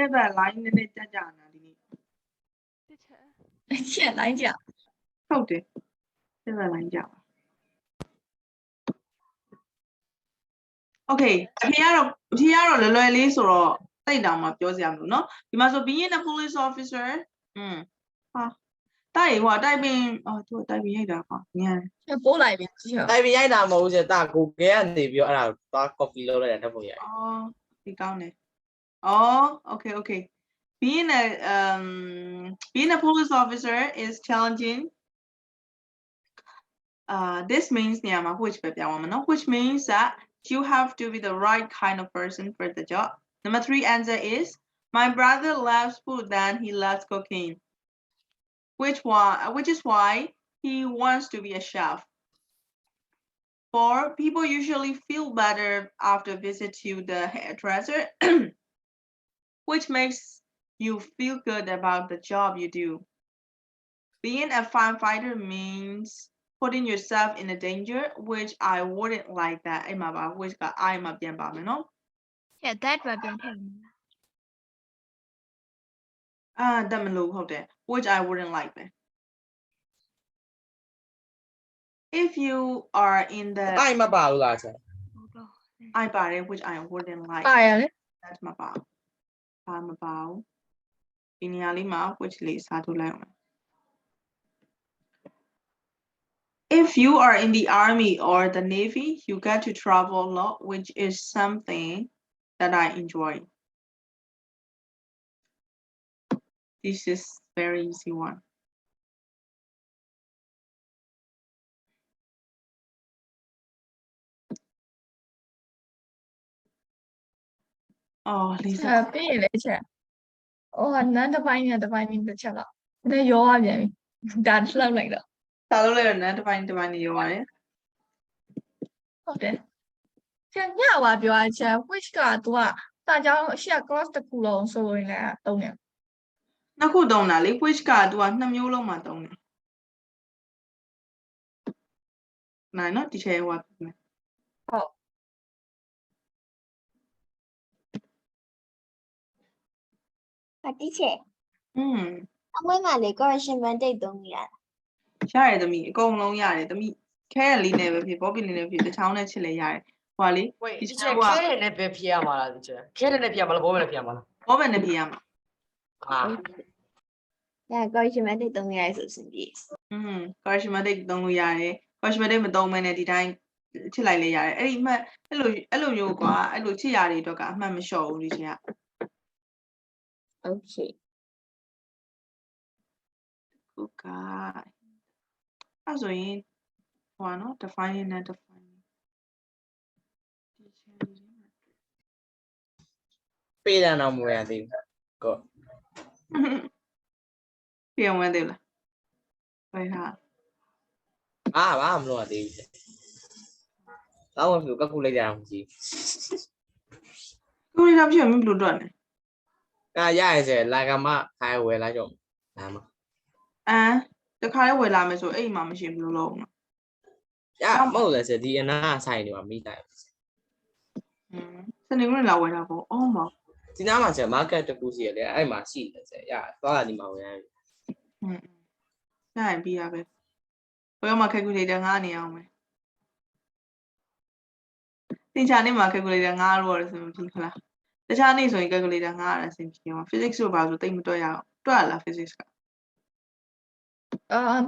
A: ကျက်တဲ့ line နည်းနည်းကြကြနာဒီနေ့
E: ချက် line ကြ
A: ဟုတ်တယ်ကျက်တဲ့ line ကြပါ Okay အဖေကတော့လွယ်လေးဆိုတော့တိတ်တောင်မှပြောစရာမလိုเนาะဒီမှာဆို being a police officer ဟာတိုက်ဟိုတိုက်ပင်သူတိုက်ပင်ရိုက်တာပါညံ
E: ချက်ပိုးလိုက်ပြီကြည့်
D: တိုင်ပြရိုက်တာမဟုတ်ချက်တာကိုကဲကနေပြီးတော့အဲ့ဒါသွား copy လုပ်လိုက်တာတက်ဖို့ရိုက်
A: ဒီကောင်းတယ်okay being a police officer is challenging this means နေရာမှာ which ပဲပြောင်းအောင်မနော် which means that you have to be the right kind of person for the job. Number 3 answer is my brother loves food than he loves cooking. Which is why he wants to be a chef. 4 people usually feel better after a visit to the hairdresser, which makes you feel good about the job you do. Being a firefighter means putting yourself in a danger, which I wouldn't like that. Which I'm a
F: Yeah, that would be
A: which I wouldn't like that. If you are in the
D: I'm about that.
A: I bought it, which I wouldn't like. That's my bow. I'm about in Yalima, which leads how to learn. If you are in the army or the navy, you get to travel a lot, which is something that I enjoy. This is very easy one. Oh, Lisa.
E: Happy later. Oh, another finding the chala. Then you are bien. Dance love like that.
A: Define you are.
E: Okay. 像亚话ပြော一下 which က大家下 cross တစ်ခုလုံးဆိုရင်လည်းတုံးတယ်
A: နှစ်ခုတုံးတာလေ which ကသူကနှစ်မျိုးလုံးမှာတုံးတယ်နိုင်နော်ဒီချေဟိုက
E: ဟုတ်
C: တီချေအမွေးမှာလေ correction mandate သုံးနေရ
A: ရတယ်သမီးအကုန်လုံးရတယ်သမီးခဲရလေးနဲ့ပဲဖြစ်ဘောပီလေးနဲ့ဖြစ်တချောင်းနဲ့ချစ်လဲရတယ်ဟိုကလေ
G: Wait, teacher, care ne be phiya ma la teacher. Care ne phiya ma la, bo be ne phiya ma la.
A: ဘောပဲနဲ့ဖြစ်ရမှာ
G: Ah.
C: ဒါ correction mandate သုံးနေရဆိုစင်ပြေ
A: correction mandate သုံးလို့ရတယ် correction mandate မသုံးမဲနဲ့ဒီတိုင်းချစ်လိုက်လဲရတယ်အဲ့ဒီအမှတ်အဲ့လိုမျိုးကွာအဲ့လိုချစ်ရတွေအတွက်ကအမှတ်မလျှော့ဘူးဒီချင်းက
C: Okay
A: ခုကအဲ့ဆိုရင်ဟိုနော် defining နဲ့ defining ဒီချင်းလေး
D: ပေးတယ်တော့မဝင်သေးဘူးကော
A: ပြန်ဝင်သေးလားဘယ်ဟာ
D: ဘာမလို့သေးဘူးတော့ဝင်ကကူလိုက်ကြအောင်ကြည့်
A: ကိုရီးယားဖြစ်မင်းဘယ်လိုတွက်လဲ
D: ရရစေလာကမခိုင်းဝယ်လာကြောနားမ
A: တခါလေးဝယ်လာမယ်ဆိုအဲ့မှာမရှိဘူးလို့လုံး
D: ရမဟုတ်လဲစေဒီအနာဆိုင်နေမှာမိတိုင်း
A: စနေကလည်းလာဝယ်တာပေါ့အော်မ
D: ဒီနားမှာစေ market တခုရှိရလေအဲ့မှာရှိတယ်စေရသွားတာဒီမှာဝင်ရ
A: နိုင်ပြီးရပဲဘယ်မှာ calculator ငားနေအောင်မယ်သင်္ချာနေ့မှာ calculator ငားလို့ရတယ်ဆိုရင်ပြီးခလားတခြားနေ့ဆိုရင် calculator ငားရတာစင်ပြေအောင် physics ဆိုပါဆိုတိတ်မတွက်ရအောင်တွက်လား physics က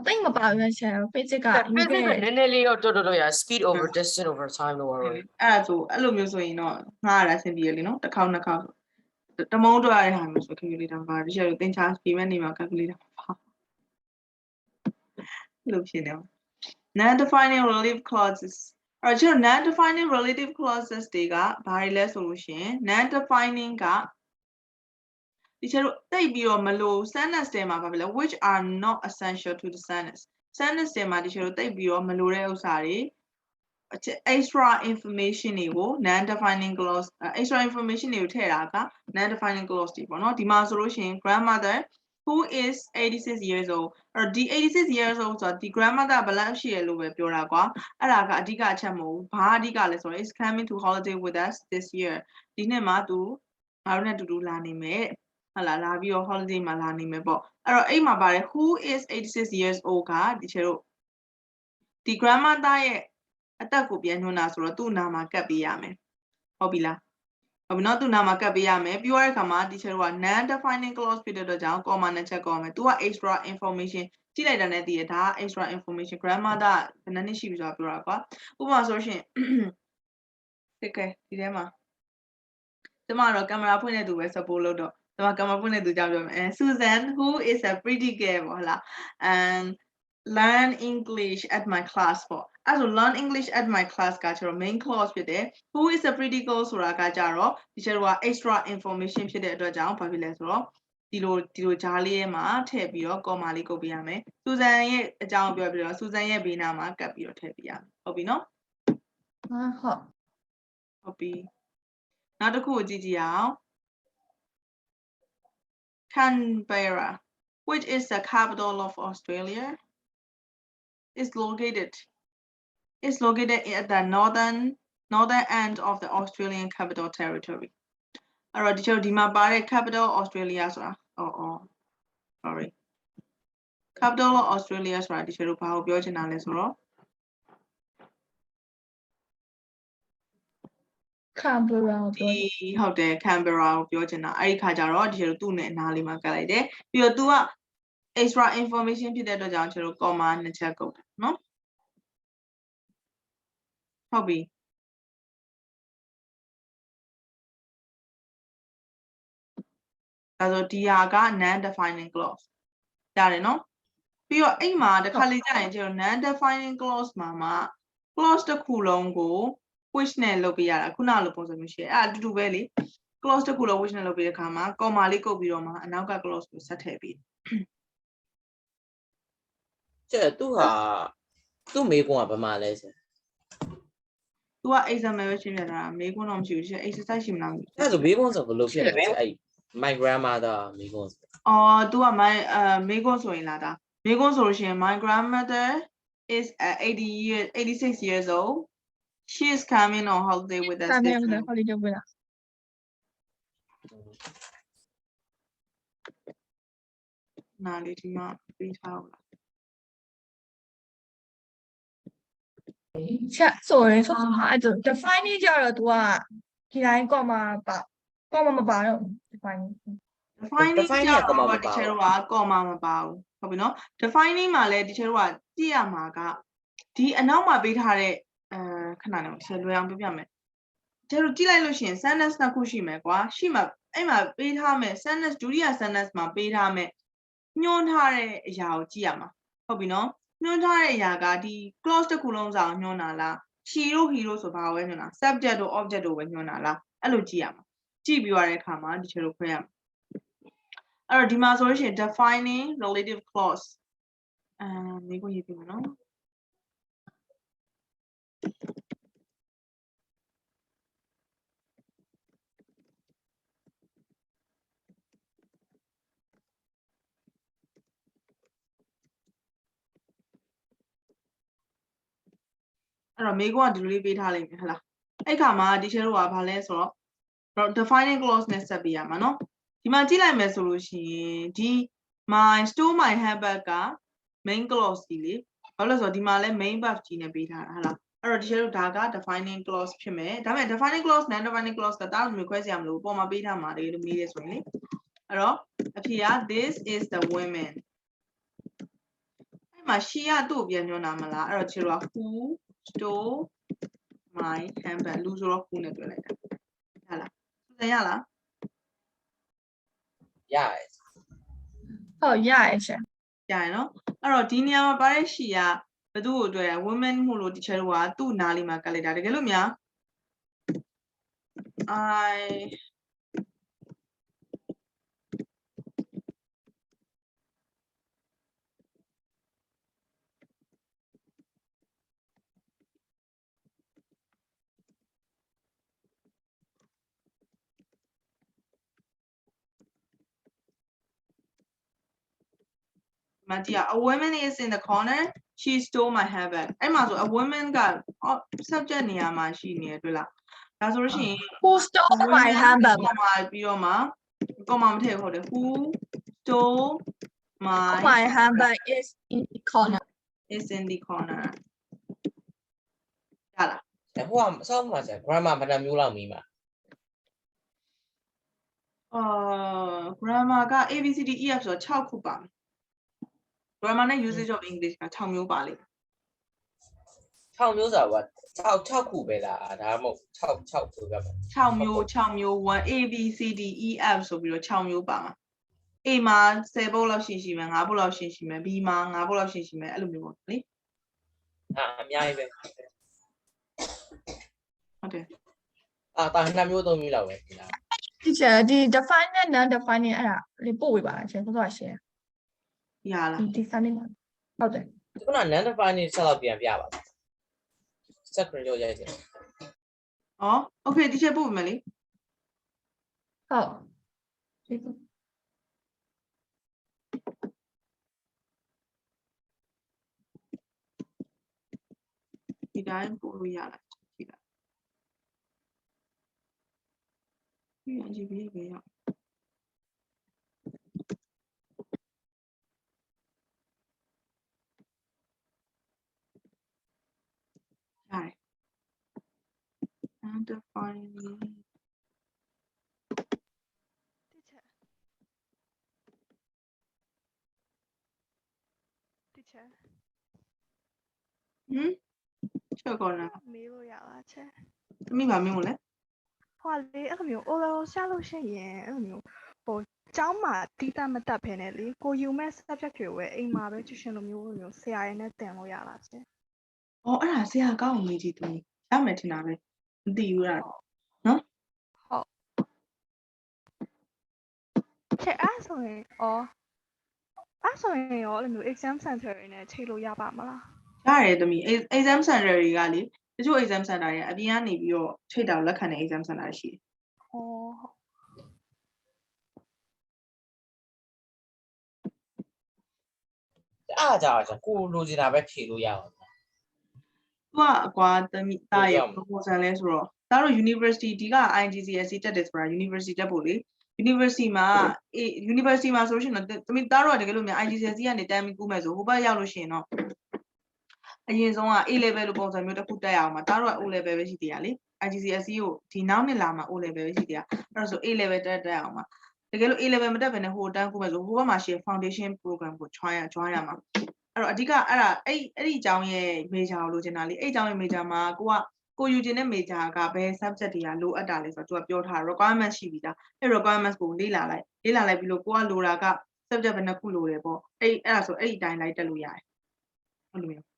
E: တိတ်မပါဘူးဆရာ physics က
G: Physics နည်းနည်းလေးတော့ရ speed over distance over time လို့ပြောတယ်
A: အဲ့ဒါဆိုအဲ့လိုမျိုးဆိုရင်တော့ငားရတာစင်ပြေရလေနော်တစ်ခေါက်နှစ်ခေါက်တမုံတွက်ရတဲ့ဟာမျိုးဆို calculator ပါတချို့သင်္ချာ speed မဲ့နေမှာ calculator ပါလို့ဖြစ်နေ non-defining relative clauses အဲ့တော့ non-defining relative clauses တွေကဘာတွေလဲဆိုလို့ရှိရင် non-defining ကဒီကျတော့တိတ်ပြီးတော့မလို့ sentence တွေမှာဘာဖြစ်လဲ which are not essential to the sentence sentence တွေမှာဒီကျတော့တိတ်ပြီးတော့မလို့တဲ့ဥစ္စာတွေ extra information တွေကို non-defining clause extra information တွေကိုထည့်တာက non-defining clause တွေပေါ့နော်ဒီမှာဆိုလို့ရှိရင် grandmother who is 86 years old အဲ့တော့ဒီ86 years old ဆိုတာဒီ grandmother ဘယ်လောက်ရှိရလို့ပဲပြောတာကွာအဲ့ဒါကအဓိကအချက်မဟုတ်ဘူးဘာအဓိကလဲဆိုတော့ is coming to holiday with us this year ဒီနှစ်မှာသူငါတို့နဲ့အတူတူလာနေမယ်ဟုတ်လားလာပြီးတော့ holiday မှာလာနေမယ်ပေါ့အဲ့တော့အိမ်မှာပါတယ် who is 86 years old ကဒီချေတို့ဒီ grandmother ရဲ့အသက်ကိုပြန်ညွှန်းတာဆိုတော့သူ့နာမှာကပ်ပေးရမယ်ဟုတ်ပြီလားဟုတ်ပြီနော်သူ့နာမှာကပ်ပေးရမယ်ပြောရတဲ့အခါမှာဒီချေတို့က non defining clause ဖြစ်တဲ့အတွက်ကြောင့် comma နဲ့ချက်ကောမယ်သူက extra information ကြည့်လိုက်တာနဲ့တည်ရဒါ extra information grandmother ဘယ်နှစ်ရှိပြီဆိုတာပြောတာကွာဥပမာဆိုရှင်တကယ်ဒီထဲမှာကျမတော့ကင်မရာဖွင့်နေသူပဲ support လုပ်တော့ကျမကင်မရာဖွင့်နေသူကြောင့်ပြောမယ်Susan who is a pretty girl ပေါ့ဟုတ်လား and learn English at my class ပေါ့အဲ့ဆို learn English at my class ကကျတော့ main clause ဖြစ်တယ် who is a pretty girl ဆိုတာကကြတော့ဒီကျတော့ extra information ဖြစ်တဲ့အတွက်ကြောင့်ဘာဖြစ်လဲဆိုတော့ဒီလိုဂျားလေးရဲ့မှာထည့်ပြီးတော့ comma လေးကုတ်ပေးရမယ် Susan ရဲ့အကြောင်းပြောပြီးတော့ Susan ရဲ့ဘေးနားမှာကပ်ပြီးတော့ထည့်ပေးရမယ်ဟုတ်ပြီနော်ဟုတ်ပြီနောက်တစ်ခုကိုကြည့်ကြည့်အောင် Canberra which is the capital of Australia is located at the northern end of the Australian Capital Territory အဲ့တော့ဒီချို့ဒီမှာပါတဲ့ capital Australia ဆိုတာsorry capital of Australia ဆိုတာဒီချို့တို့ဘာကိုပြောချင်တာလဲဆိုတော့
E: Canberra
A: ဟုတ်တယ် Canberra ကိုပြောချင်တာအဲ့ဒီခါကျတော့ဒီချို့သူ့နဲ့အနားလေးမှာကပ်လိုက်တယ်ပြီးတော့ तू က extra information ဖြစ်တဲ့အတွက်ကြောင့်ကျွန်တော် comma နှစ်ချက်ကုတ်တယ်နော် ဟုတ်ပြီဒါဆိုဒီဟာက non defining clause ရတယ်နော်ပြီးတော့အဲ့မှာတစ်ခါလေကြာရင်ကျတော့ non defining clause မှာ clause တစ်ခုလုံးကို which နဲ့လုပ်ပြရတာခုနလိုပုံစံမျိုးရှိတယ်အဲ့အတူတူပဲလေ clause တစ်ခုလုံး which နဲ့လုပ်ပြတဲ့အခါမှာ comma လေးကုတ်ပြီးတော့မှအနောက်က clause ကိုဆက်ထည့်ပြီး
D: ကျဲသူဟာသူ့မေးခွန်းကဘာမှလဲဆရာ
A: तू က example ပဲရှင်းပြတာမေးခွန်းတော့မရှိဘူးရှင်း exercise ရှိမလား
D: အဲ့ဆိုမေးခွန်းဆိုဘယ်လိုဖြစ်လဲအဲ့ my grandmother မေးခွန်း
A: အော် तू က my မေးခွန်းဆိုရင်လားဒါမေးခွန်းဆိုလို့ရှိရင် my grandmother is 86 years old she is coming on holiday with us this year
E: holiday with us
A: နားလေးဒီမှာပေးထားအောင်လား
E: ချက်ဆိုရင်ဆိုဟာအဲ့ဒါ define ကြတော့ तू ကဒီတိုင်း comma ပါ comma မပါတော့ define
A: defining ကျတော့ဒီချက်တော့က comma မပါဘူးဟုတ်ပြီနော် defining မှာလည်းဒီချက်တော့ကကြည့်ရမှာကဒီအနောက်မှာပေးထားတဲ့ခဏလေးဆက်လွယ်အောင်ပြပြမယ်ကျတော့ကြည့်လိုက်လို့ရှိရင် sentence နှစ်ခုရှိမယ်ကွာရှိမှာအဲ့မှာပေးထားမယ် sentence ဒုတိယ sentence မှာပေးထားမယ်ညွှန်းထားတဲ့အရာကိုကြည့်ရမှာဟုတ်ပြီနော်ညွှန်းထားတဲ့အရာကဒီ clause တစ်ခုလုံးစာကိုညွှန်းတာလား she တို့ he တို့ဆိုဘာကိုပဲညွှန်းတာ subject တို့ object တို့ပဲညွှန်းတာလားအဲ့လိုကြည့်ရမှာကြည့်ပြီးရတဲ့အခါမှာဒီချက်ကိုခွဲရမှာအဲ့တော့ဒီမှာဆိုလို့ရှိရင် defining relative clause မေးခွန်းရေးပြမယ်နော်အဲ့တော့မေးခွန်းကဒီလိုလေးပေးထားလိုက်မယ်ဟုတ်လားအဲ့ခါမှာဒီချက်တို့ကဘာလဲဆိုတော့ defining clause နဲ့ဆက်ပေးရမှာနော်ဒီမှာကြည့်လိုက်မယ်ဆိုလို့ရှိရင်ဒီ my store my handbag က main clause ကြီးလေဘာလို့လဲဆိုတော့ဒီမှာလဲ main verb ကြီးနဲ့ပေးထားတာဟုတ်လားအဲ့တော့ဒီချက်တို့ဒါက defining clause ဖြစ်မယ်ဒါပေမဲ့ defining clause non defining clause ကတားလို့မျိုးခွဲစရာမလိုဘူးပုံမှာပေးထားမှာတကယ်လို့မေးရဲဆိုရင်လေအဲ့တော့အဖြေက this is the women အဲ့မှာ she ကသူ့ကိုပြန်ညွှန်းတာမလားအဲ့တော့ချက်တို့က who stole my handbag လူဆိုတော့ who နဲ့တွေ့လိုက်တာဟုတ်လားစင်ရလား
D: ရတယ်
E: ဟုတ်ရတယ်ချက်
A: ကြားရနော်အဲ့တော့ဒီနေရာမှာပါတဲ့ she ကဘယ်သူ့ကိုတွေ့ရ women မို့လို့ဒီချက်တို့ကသူ့နားလေးမှာကတ်လိုက်တာတကယ်လို့များ I a woman is in the corner she stole my handbag အဲ့မှာဆို a woman က subject နေရာမှာရှိနေတယ်တွေ့လားဒါဆိုလို့ရှိရင်
E: who stole my handbag
A: မှာပြီးတော့မှ comma မထည့်ဟုတ်တယ် who stole
E: my handbag is in the corner
A: is in the corner ရလား
D: ဟိုကစောင်းမှာဆရာ grammar ဘယ်နှမျိုးလောက်မေးမှာ
A: grammar က A B C D E F ဆိုတော့6ခုပါမယ် grammar နဲ့ usage of English က6မျိုးပါလိမ့်
D: 6မျိုးဆိုတာက6ခုပဲလားဒါမှမဟုတ်6ဆိုပြပါ
A: 6မျိုး1 A B C D E F ဆိုပြီးတော့6မျိုးပါမှာ A မှာ10ပုတ်လောက်ရှိမယ်5ပုတ်လောက်ရှိမယ် B မှာ5ပုတ်လောက်ရှိမယ်အဲ့လိုမျိုးပေါ့လေ
D: အများကြီးပဲ
A: ဟုတ်တယ်
D: တာ2မျိုး3မျိုးလောက်ပဲဒီလား
E: ဒီချက်ဒီ define နဲ့ non define အဲ့ဒါလေးပို့ပေးပါလားချက်သွားရှင်း
A: ရလား
E: ဒီ define ဟုတ်တယ်
D: ခုန non defined ဆက်တော့ပြန်ပြပါစက်ခရင်ကြောရိုက်တယ်
A: okay ဒီချက်ပို့ပေးမယ်လေ
E: ဟုတ်
A: ဒီတိုင်းပို့လို့ရလားကြည့်လိုက်ဒီကြည့်ပြီးပဲရရတယ် and finally
B: teacher
A: Sure corner.
B: မေးလို့ရလားချဲ
A: Me ba me mo le.
B: ဟိုလေအဲ့လိုမျိုး O level ရှာလို့ရှိရင်အဲ့လိုမျိုးဟိုကျောင်းမှာတီးတတ်မတတ်ဖ ਨੇ လေကိုယူမဲ့ subject တွေပဲအိမ်မှာပဲ tuition လိုမျိုးဆရာရည်နဲ့တင်လို့ရလားချဲ
A: Oh အဲ့ဒါဆရာကောင်းအောင်မေးကြည့်သူရမယ်ထင်တာပဲမသိဘူးလားနော်
B: ဟုတ်ချဲအဲ့ဆိုရင်ရောအဲ့လိုမျိုး exam center တွေနဲ့ချိန်လို့ရပါမလား
A: ရတယ်သမီး exam center တွေကလေတချို့ exam center တွေအပြင်ကနေပြီးတော့ထိတ်တာလက်ခံတဲ့ exam center တွေရှိတယ်
B: ဟော
D: အားကြောင့်ကိုလိုချင်တာပဲဖြေလို့ရအောင်
A: သူကအကွာသမီးသားရဲ့ proposal လဲဆိုတော့ဒါတော့ university ဒီက iGCSE တက်တယ်ဆိုတာ university တက်ဖို့လေ university မှာဆိုလို့ရှိရင်တော့သမီးသားတော့တကယ်လို့များ iGCSE ကနေတန်းပြီးကူးမယ်ဆိုဟိုဘက်ရောက်လို့ရှိရင်တော့အရင်ဆုံးက A level လို့ပုံစံမျိုးတစ်ခုတက်ရအောင်မှာသားတော့ O level ပဲရှိသေးရလေ iGCSE ကိုဒီနောက်နှစ်လာမှာ O level ပဲရှိသေးရအဲ့တော့ဆို A level တက်အောင်မှာတကယ်လို့ A level မတက်ဘဲနဲ့ဟိုတန်းကူးမယ်ဆိုဟိုဘက်မှာရှိ foundation program ကို join ရမှာအဲ့တော့အဓိကအဲ့ဒါအဲ့ဒီအကြောင်းရဲ့ major ကိုလိုချင်တာလေအဲ့အကြောင်းရဲ့ major မှာကိုယူချင်တဲ့ major ကဘယ် subject တွေကလိုအပ်တာလဲဆိုတော့သူကပြောထား requirement ရှိပြီဒါအဲ့ requirements ကိုလေ့လာလိုက်ပြီးလို့ကိုကလိုတာက subject ဘယ်နှခုလိုတယ်ပေါ့အဲ့ဒါဆိုအဲ့ဒီအတိုင်းလိုက်တက်လို့ရတယ်ဟုတ်လို့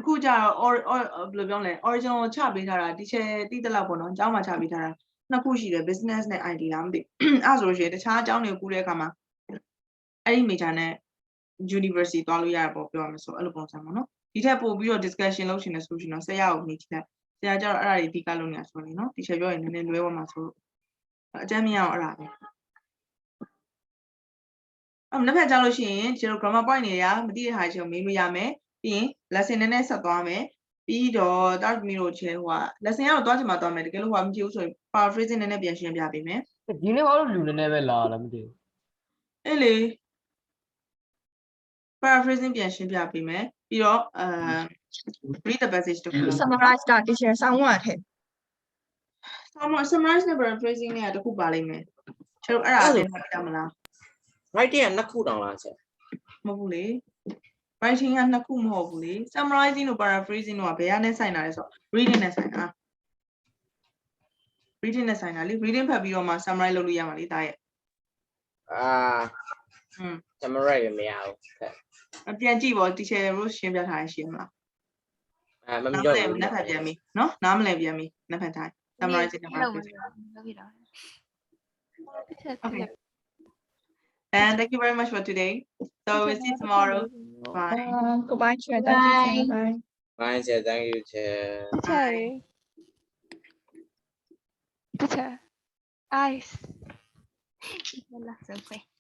A: အခုကျတော့ဘယ်လိုပြောလဲ original ချပေးထားတာ teacher တိတလောက်ပေါ့နော်အကြောင်းမှာချပေးထားတာနှစ်ခုရှိတယ် business နဲ့ IT လားမသိအဲ့ဆိုလို့ရှိရင်တခြားအကြောင်းတွေကိုကူးတဲ့အခါမှာအဲ့ဒီ major နဲ့ university သွားလို့ရတာပေါ့ပြောရမယ်ဆိုအဲ့လိုပုံစံပေါ့နော်ဒီထက်ပို့ပြီးတော့ discussion လုပ်ရှင်နေဆိုရှင်တော့ဆရာကိုနေကြည့်လိုက်ဆရာကျတော့အဲ့ဒါတွေအဓိကလုပ်နေတာဆိုနေနော် teacher ပြောရင်နည်းနည်းလွဲသွားမှာဆိုတော့အကြမ်းမရအောင်အဲ့ဒါပဲအဲ့မနေ့ကကြားလို့ရှိရင်ကျွန်တော် grammar point တွေကမသိတဲ့ဟာချင်းမေးလို့ရမယ်ပြီးရင် lesson နည်းနည်းဆက်သွားမယ်ပြီးတော့တာမီတို့ချဲဟိုက lesson ကတော့သွားချင်မှသွားမယ်တကယ်လို့ဟိုမကြည့်ဘူးဆိုရင် paraphrasing နည်းနည်းပြန်ရှင်းပြပေးမယ်
G: ဒီနေ့ဘာလို့လူနည်းနည်းပဲလာလားမသိဘူး
A: အဲ့လေ paraphrasing ပြန်ရှင်းပြပေးမယ်ပြီးတော့read the passage တခု
E: summarize တာ teacher ဆောင်းဝတ်ထဲ
A: summarize နဲ့ paraphrasing နဲ့တခုပါလိမ့်မယ်ကျွန်တော်အဲ့ဒါသင်ပြမလား
D: writing ကနှစ်ခုတောင်လားဆရာ
A: မဟုတ်ဘူးလေ writing ကနှစ်ခုမဟုတ်ဘူးလေ summarizing တို့ paraphrasing တို့ကဘယ်ကနေဆိုင်တာလဲဆိုတော့ reading နဲ့ဆိုင်တာ reading နဲ့ဆိုင်တာလေ reading ဖတ်ပြီးတော့မှ summarize လုပ်လို့ရမှာလေဒါရဲ့
D: summarize မရဘူး
A: ပြန်ကြည့်ပေါ့ teacher တို့ရှင်းပြထားရရှင်းမလား
D: မမီတော့ဘူး
A: နှစ်ဖက်ပြန်ပြီနော်နားမလည်ပြန်ပြီနှစ်ဖက်တိုင်း summarize နဲ့ paraphrasing okay and thank you very much for today so we'll see you tomorrow bye
E: goodbye teacher thank you bye
D: bye teacher thank you
B: teacher ice
F: 那是会。